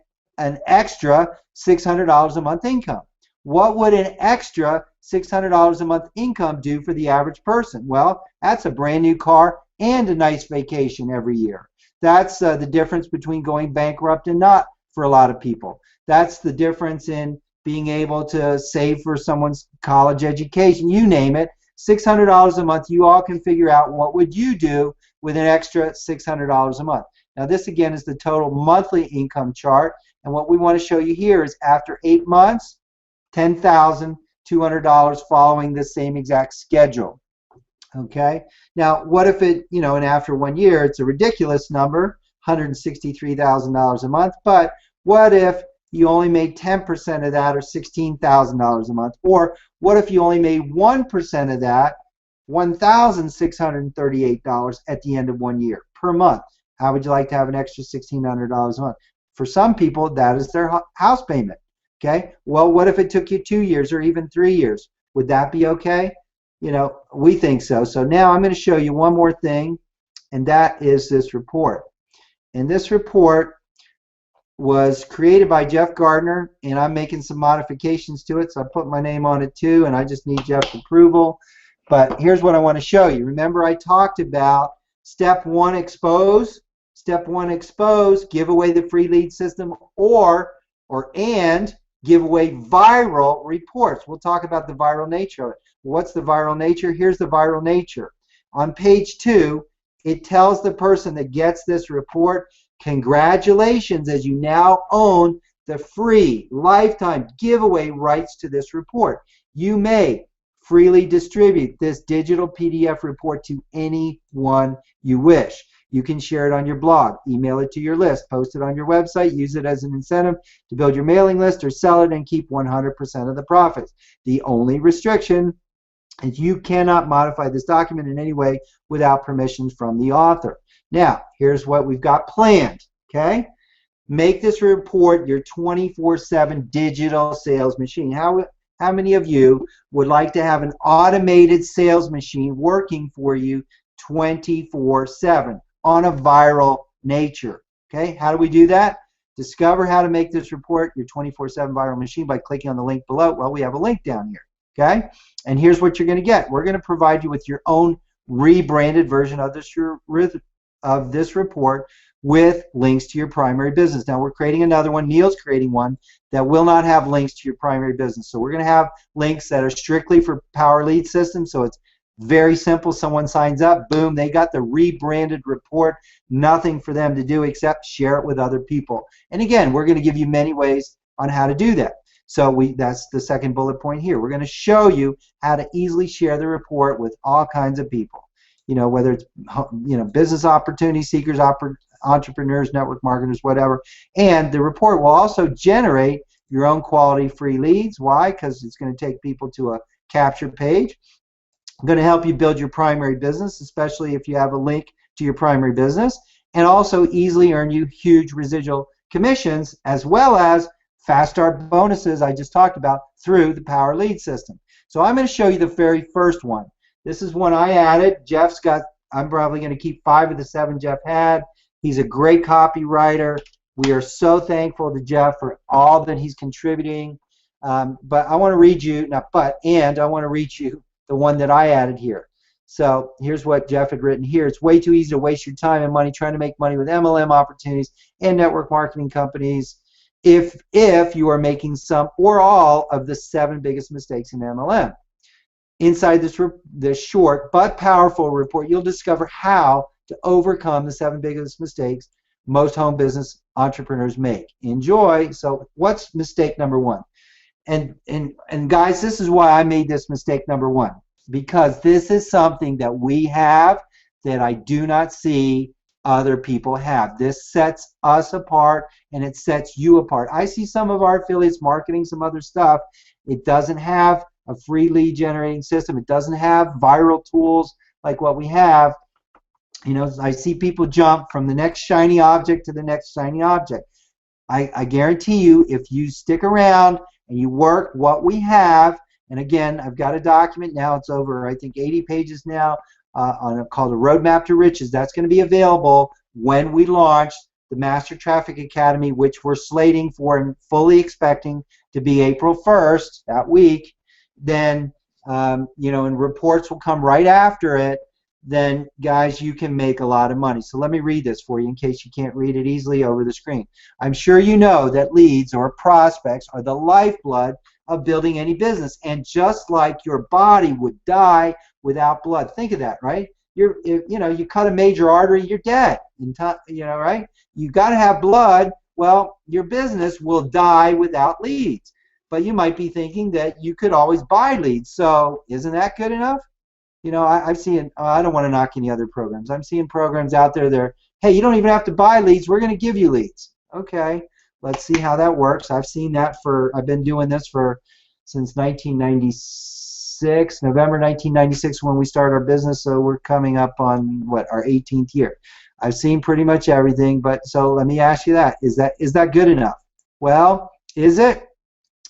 extra $600 a month income? What would an extra $600 a month income do for the average person? Well, that's a brand new car and a nice vacation every year. That's the difference between going bankrupt and not for a lot of people. That's the difference in being able to save for someone's college education. You name it, $600 a month. You all can figure out what would you do with an extra $600 a month. Now this again is the total monthly income chart, and what we want to show you here is after 8 months, $10,200 following the same exact schedule. Okay, now what if it, and after 1 year it's a ridiculous number, $163,000 a month, but what if you only made 10% of that, or $16,000 a month? Or what if you only made 1% of that, $1,638 at the end of 1 year per month? How would you like to have an extra $1,600 a month? For some people, that is their house payment. Okay, well, what if it took you 2 years or even 3 years? Would that be okay? We think so. So now I'm going to show you one more thing, and that is this report. And this report was created by Jeff Gardner, and I'm making some modifications to it, so I put my name on it too, and I just need Jeff's approval. But here's what I want to show you. Remember I talked about step 1, expose. Step 1, expose, give away the free lead system, and give away viral reports. We'll talk about the viral nature of it. What's the viral nature? Here's the viral nature. On page 2, it tells the person that gets this report, congratulations, as you now own the free lifetime giveaway rights to this report. You may freely distribute this digital PDF report to anyone you wish. You can share it on your blog, email it to your list, post it on your website, use it as an incentive to build your mailing list, or sell it and keep 100% of the profits. The only restriction is you cannot modify this document in any way without permissions from the author. Now, here's what we've got planned, okay? Make this report your 24/7 digital sales machine. How many of you would like to have an automated sales machine working for you 24/7 on a viral nature? Okay, how do we do that? Discover how to make this report your 24/7 viral machine by clicking on the link below. Well, we have a link down here, okay? And here's what you're going to get. We're going to provide you with your own rebranded version of this report with links to your primary business. Now we're creating another one. Neil's creating one that will not have links to your primary business. So we're going to have links that are strictly for Power Lead System. So it's very simple. Someone signs up, boom, they got the rebranded report. Nothing for them to do except share it with other people. And again, we're going to give you many ways on how to do that. So that's the second bullet point here. We're going to show you how to easily share the report with all kinds of people. Whether it's business opportunity seekers, entrepreneurs, network marketers, whatever. And the report will also generate your own quality free leads. Why? Because it's going to take people to a capture page. Going to help you build your primary business, especially if you have a link to your primary business, and also easily earn you huge residual commissions, as well as fast start bonuses I just talked about through the Power Lead System. So I'm going to show you the very first one. This is one I added. Jeff's got, I'm probably going to keep 5 of the 7 Jeff had. He's a great copywriter. We are so thankful to Jeff for all that he's contributing. But I want to read you, I want to read you the one that I added here. So here's what Jeff had written here. It's way too easy to waste your time and money trying to make money with MLM opportunities and network marketing companies if you are making some or all of the 7 biggest mistakes in MLM. Inside this short but powerful report, you'll discover how to overcome the 7 biggest mistakes most home business entrepreneurs make. Enjoy. So what's mistake number 1? And guys, this is why I made this mistake number one, because this is something that we have that I do not see other people have. This sets us apart and it sets you apart. I see some of our affiliates marketing some other stuff. It doesn't have a free lead generating system. It doesn't have viral tools like what we have. You know, I see people jump from the next shiny object to the next shiny object. I guarantee you, if you stick around and you work what we have, and again, I've got a document now, it's over, I think, 80 pages now, called a Roadmap to Riches. That's going to be available when we launch the Master Traffic Academy, which we're slating for and fully expecting to be April 1st, that week. Then, you know, and reports will come right after it. Then, guys, you can make a lot of money. So let me read this for you in case you can't read it easily over the screen. I'm sure you know that leads or prospects are the lifeblood of building any business. And just like your body would die without blood, think of that, right? You know, you cut a major artery, you're dead. You know, right? You got to have blood. Well, your business will die without leads. But you might be thinking that you could always buy leads. So isn't that good enough? You know, I've seen, I don't want to knock any other programs. I'm seeing programs out there that are, hey, you don't even have to buy leads. We're going to give you leads. Okay, let's see how that works. I've seen that I've been doing this since 1996, November 1996 when we started our business. So we're coming up on, what, our 18th year. I've seen pretty much everything. But so let me ask you that. Is that good enough? Well, is it?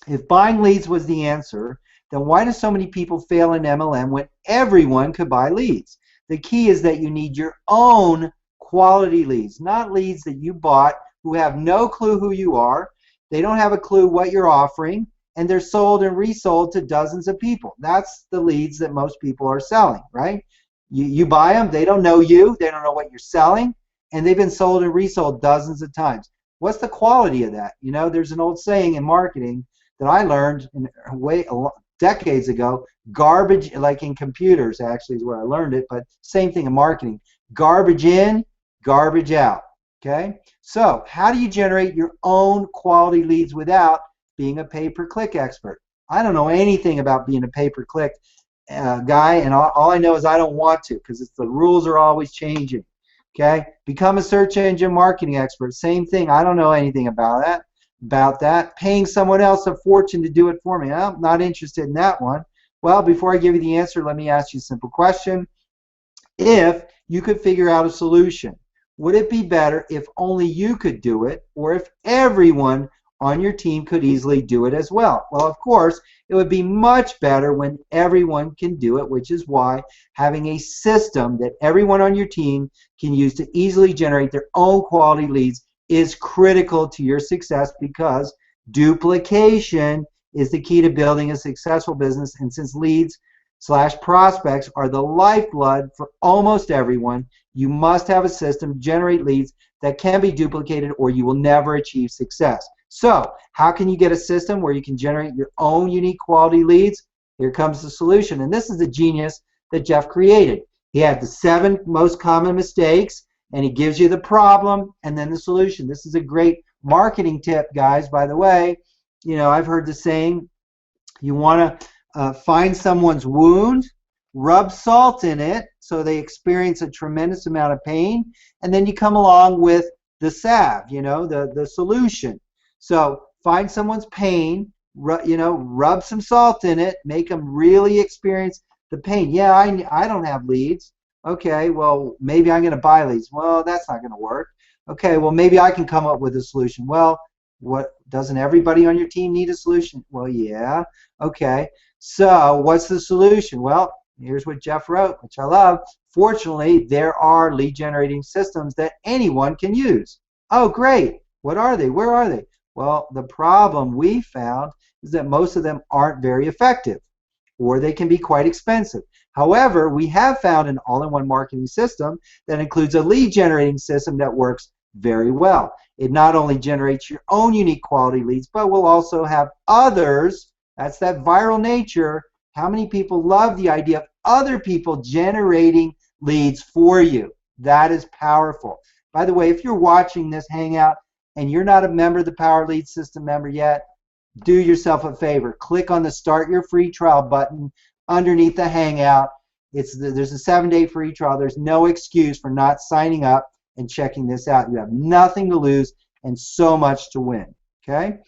If buying leads was the answer, then why do so many people fail in MLM when everyone could buy leads? The key is that you need your own quality leads, not leads that you bought who have no clue who you are. They don't have a clue what you're offering, and they're sold and resold to dozens of people. That's the leads that most people are selling, right? You buy them, they don't know you, they don't know what you're selling, and they've been sold and resold dozens of times. What's the quality of that? You know, there's an old saying in marketing that I learned decades ago, garbage, like in computers actually is where I learned it, but same thing in marketing. Garbage in, garbage out. Okay? So how do you generate your own quality leads without being a pay-per-click expert? I don't know anything about being a pay-per-click guy, and all I know is I don't want to, because the rules are always changing. Okay? Become a search engine marketing expert. Same thing. I don't know anything about that. Paying someone else a fortune to do it for me. I'm not interested in that one. Well, before I give you the answer, let me ask you a simple question. If you could figure out a solution, would it be better if only you could do it, or if everyone on your team could easily do it as well? Well, of course, it would be much better when everyone can do it, which is why having a system that everyone on your team can use to easily generate their own quality leads is critical to your success, because duplication is the key to building a successful business. And since leads/prospects are the lifeblood for almost everyone, you must have a system to generate leads that can be duplicated, or you will never achieve success. So how can you get a system where you can generate your own unique quality leads? Here comes the solution. And this is the genius that Jeff created. He had the 7 most common mistakes, and he gives you the problem and then the solution. This is a great marketing tip, guys, by the way. You know, I've heard the saying, you want to find someone's wound, rub salt in it so they experience a tremendous amount of pain, and then you come along with the salve, you know, the solution. So find someone's pain, rub some salt in it, make them really experience the pain. Yeah, I don't have leads. Okay, well, maybe I'm going to buy leads. Well, that's not going to work. Okay, well, maybe I can come up with a solution. Well, doesn't everybody on your team need a solution? Well, yeah. Okay, so what's the solution? Well, here's what Jeff wrote, which I love. Fortunately, there are lead generating systems that anyone can use. Oh, great. What are they? Where are they? Well, the problem we found is that most of them aren't very effective, or they can be quite expensive. However, we have found an all-in-one marketing system that includes a lead generating system that works very well. It not only generates your own unique quality leads, but will also have others. That's that viral nature. How many people love the idea of other people generating leads for you? That is powerful. By the way, if you're watching this Hangout and you're not a member of the Power Lead System member yet, do yourself a favor. Click on the Start Your Free Trial button underneath the Hangout. There's a 7-day free trial. There's no excuse for not signing up and checking this out. You have nothing to lose and so much to win. Okay?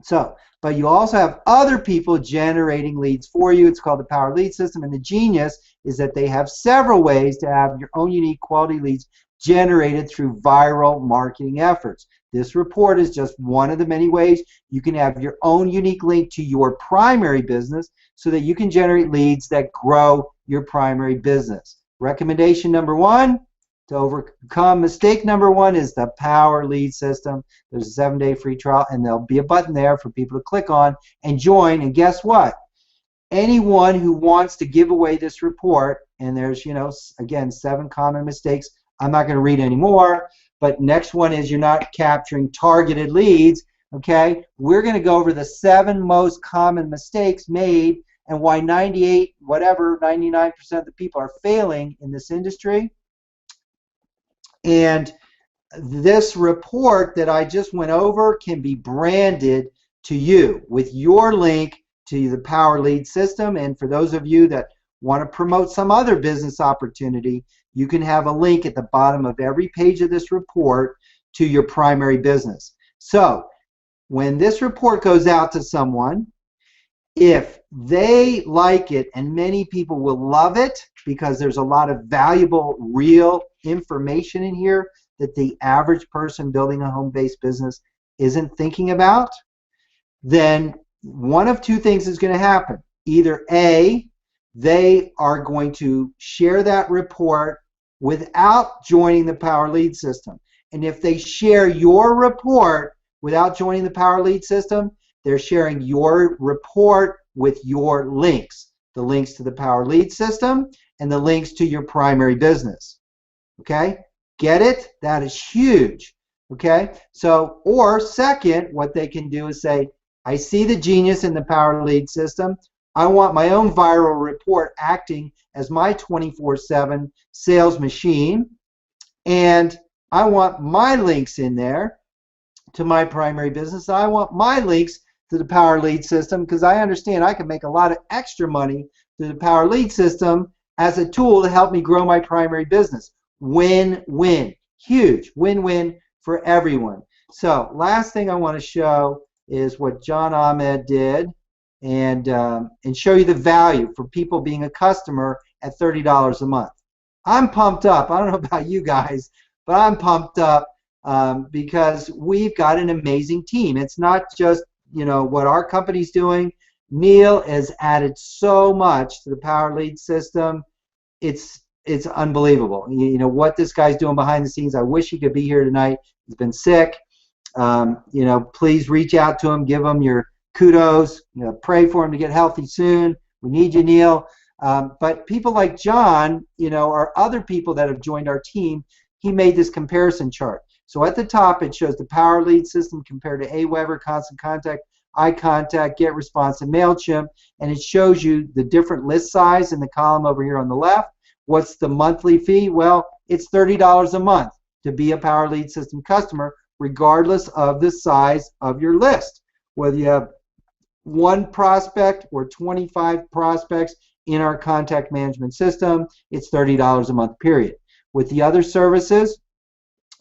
So, but you also have other people generating leads for you. It's called the Power Lead System, and the genius is that they have several ways to have your own unique quality leads generated through viral marketing efforts. This report is just one of the many ways you can have your own unique link to your primary business so that you can generate leads that grow your primary business. Recommendation number one, to overcome mistake number one, is the Power Lead System. There's a 7-day free trial, and there'll be a button there for people to click on and join. And guess what? Anyone who wants to give away this report, and there's, again, 7 common mistakes. I'm not going to read anymore, but next one is you're not capturing targeted leads. Okay? We're going to go over the 7 most common mistakes made and why 99% of the people are failing in this industry. And this report that I just went over can be branded to you with your link to the Power Lead System. And for those of you that want to promote some other business opportunity, you can have a link at the bottom of every page of this report to your primary business. So when this report goes out to someone, if they like it, and many people will love it because there's a lot of valuable, real information in here that the average person building a home-based business isn't thinking about, then one of 2 things is going to happen. Either A, they are going to share that report without joining the Power Lead System. And if they share your report without joining the Power Lead System, they're sharing your report with your links, the links to the Power Lead System and the links to your primary business. Okay? Get it? That is huge. Okay? So, or second, what they can do is say, I see the genius in the Power Lead System. I want my own viral report acting as my 24/7 sales machine, and I want my links in there to my primary business. I want my links to the Power Lead System because I understand I can make a lot of extra money through the Power Lead System as a tool to help me grow my primary business. Win-win. Huge win-win for everyone. So last thing I want to show is what John Ahmed did and show you the value for people being a customer at $30 a month. I'm pumped up. I don't know about you guys, but I'm pumped up because we've got an amazing team. It's not just what our company's doing. Neil has added so much to the Power Lead System. It's unbelievable. What this guy's doing behind the scenes. I wish he could be here tonight. He's been sick. Please reach out to him. Give him your kudos. Pray for him to get healthy soon. We need you, Neil. But people like John, or other people that have joined our team, he made this comparison chart. So at the top, it shows the Power Lead System compared to Aweber, Constant Contact, iContact, GetResponse, and MailChimp, and it shows you the different list size in the column over here on the left. What's the monthly fee? Well, it's $30 a month to be a Power Lead System customer, regardless of the size of your list. Whether you have 1 prospect or 25 prospects in our contact management system, it's $30 a month, period. With the other services,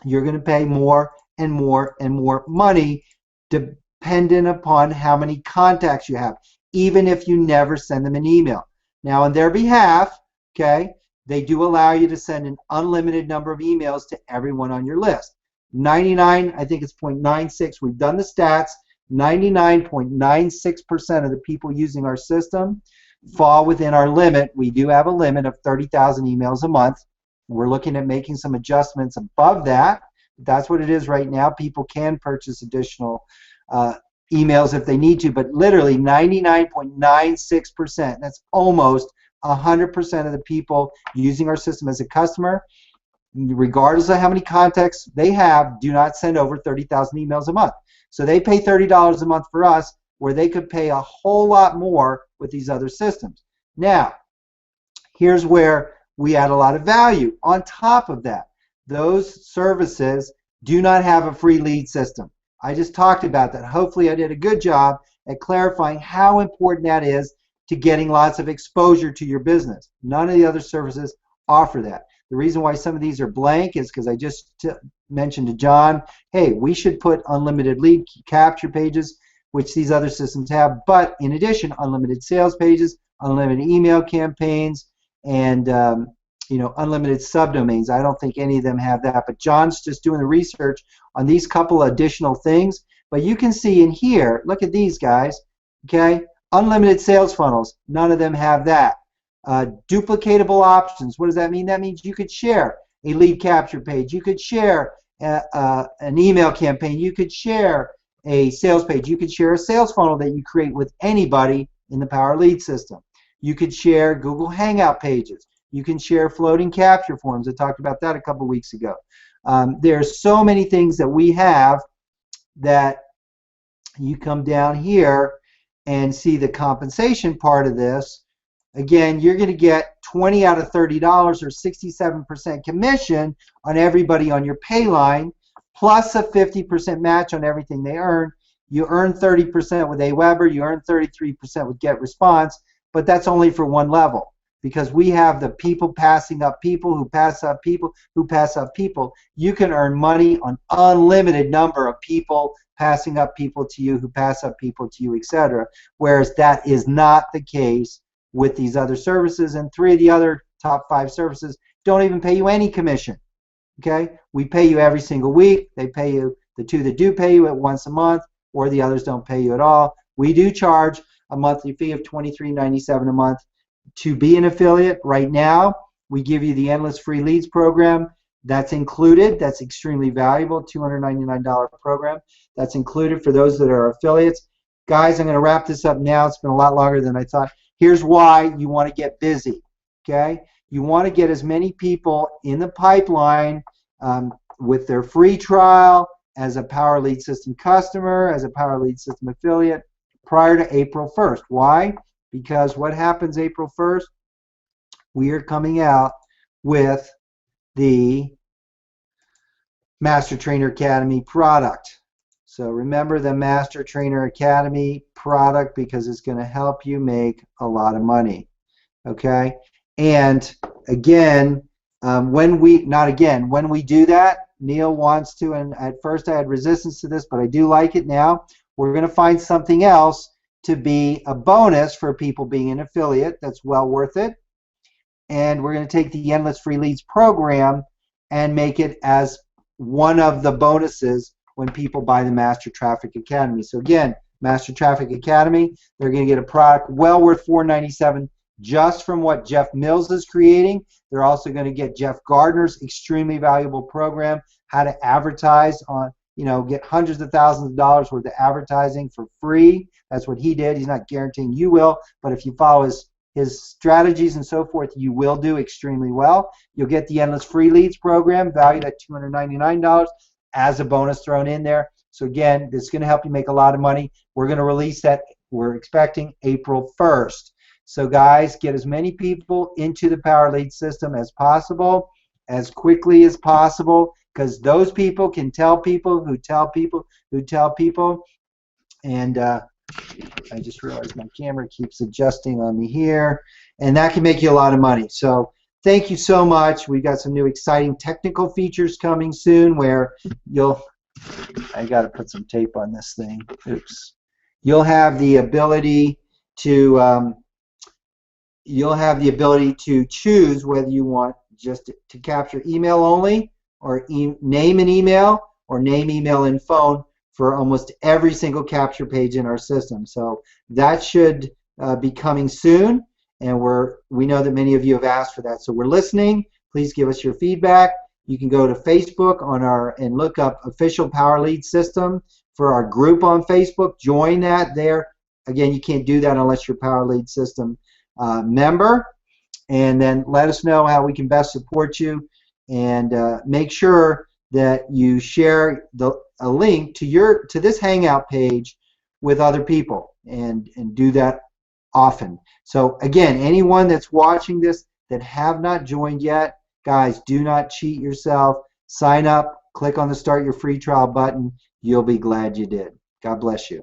you're going to pay more and more and more money dependent upon how many contacts you have, even if you never send them an email. Now, on their behalf, okay, they do allow you to send an unlimited number of emails to everyone on your list. 99, I think it's 0.96. We've done the stats. 99.96% of the people using our system fall within our limit. We do have a limit of 30,000 emails a month. We're looking at making some adjustments above that. That's what it is right now. People can purchase additional emails if they need to, but literally 99.96%, that's almost 100% of the people using our system as a customer, regardless of how many contacts they have, do not send over 30,000 emails a month. So they pay $30 a month for us, where they could pay a whole lot more with these other systems. Now, here's where we add a lot of value. On top of that, those services do not have a free lead system. I just talked about that. Hopefully I did a good job at clarifying how important that is to getting lots of exposure to your business. None of the other services offer that. The reason why some of these are blank is because I just mentioned to John, hey, we should put unlimited lead capture pages, which these other systems have, but in addition, unlimited sales pages, unlimited email campaigns, and unlimited subdomains. I don't think any of them have that, but John's just doing the research on these couple additional things. But you can see in here, look at these guys, okay? Unlimited sales funnels, none of them have that. Duplicatable options, what does that mean? That means you could share a lead capture page, you could share an email campaign, you could share a sales page, you could share a sales funnel that you create with anybody in the Power Lead system. You could share Google Hangout pages. You can share floating capture forms. I talked about that a couple weeks ago. There's so many things that we have that you come down here and see the compensation part of this. Again, you're going to get 20 out of $30 or 67% commission on everybody on your pay line, plus a 50% match on everything they earn. You earn 30% with Aweber, you earn 33% with GetResponse, but that's only for one level, because we have the people passing up people who pass up people who pass up people. You can earn money on unlimited number of people passing up people to you who pass up people to you, etc. Whereas that is not the case with these other services, and 3 of the other top 5 services don't even pay you any commission. Okay, we pay you every single week. They pay you, the 2 that do pay you at once a month, or the others don't pay you at all. We do charge a monthly fee of $23.97 a month to be an affiliate. Right now, we give you the Endless Free Leads program. That's included. That's extremely valuable, $299 program. That's included for those that are affiliates. Guys, I'm going to wrap this up now. It's been a lot longer than I thought. Here's why you want to get busy, okay? You want to get as many people in the pipeline with their free trial as a Power Lead System customer, as a Power Lead System affiliate prior to April 1st. Why? Because what happens April 1st? We are coming out with the Master Trainer Academy product. So remember the Master Trainer Academy product, because it's going to help you make a lot of money. Okay? And again, when we do that, Neil wants to, and at first I had resistance to this, but I do like it now. We're going to find something else to be a bonus for people being an affiliate that's well worth it. And we're going to take the Endless Free Leads program and make it as one of the bonuses when people buy the Master Traffic Academy. So again, Master Traffic Academy, they're going to get a product well worth $497 just from what Jeff Mills is creating. They're also going to get Jeff Gardner's extremely valuable program, how to advertise on, get hundreds of thousands of dollars worth of advertising for free. That's what he did. He's not guaranteeing you will, but if you follow his strategies and so forth, you will do extremely well. You'll get the Endless Free Leads program valued at $299 as a bonus thrown in there. So again, this is going to help you make a lot of money. We're going to release that, we're expecting April 1st. So guys, get as many people into the Power Lead system as possible, as quickly as possible, because those people can tell people who tell people who tell people. And I just realized my camera keeps adjusting on me here, and that can make you a lot of money. So thank you so much. We've got some new exciting technical features coming soon where I got to put some tape on this thing. Oops. You'll have the ability to choose whether you want just to capture email only, or name and email, or name, email, and phone for almost every single capture page in our system. So that should be coming soon, and we know that many of you have asked for that. So we're listening. Please give us your feedback. You can go to Facebook and look up Official Power Lead System for our group on Facebook. Join that there. Again, you can't do that unless you're a Power Lead System member. And then let us know how we can best support you, and make sure that you share a link to this Hangout page with other people, and do that often. So again, anyone that's watching this that have not joined yet, guys, do not cheat yourself. Sign up, click on the Start Your Free Trial button, You'll be glad you did. God bless you.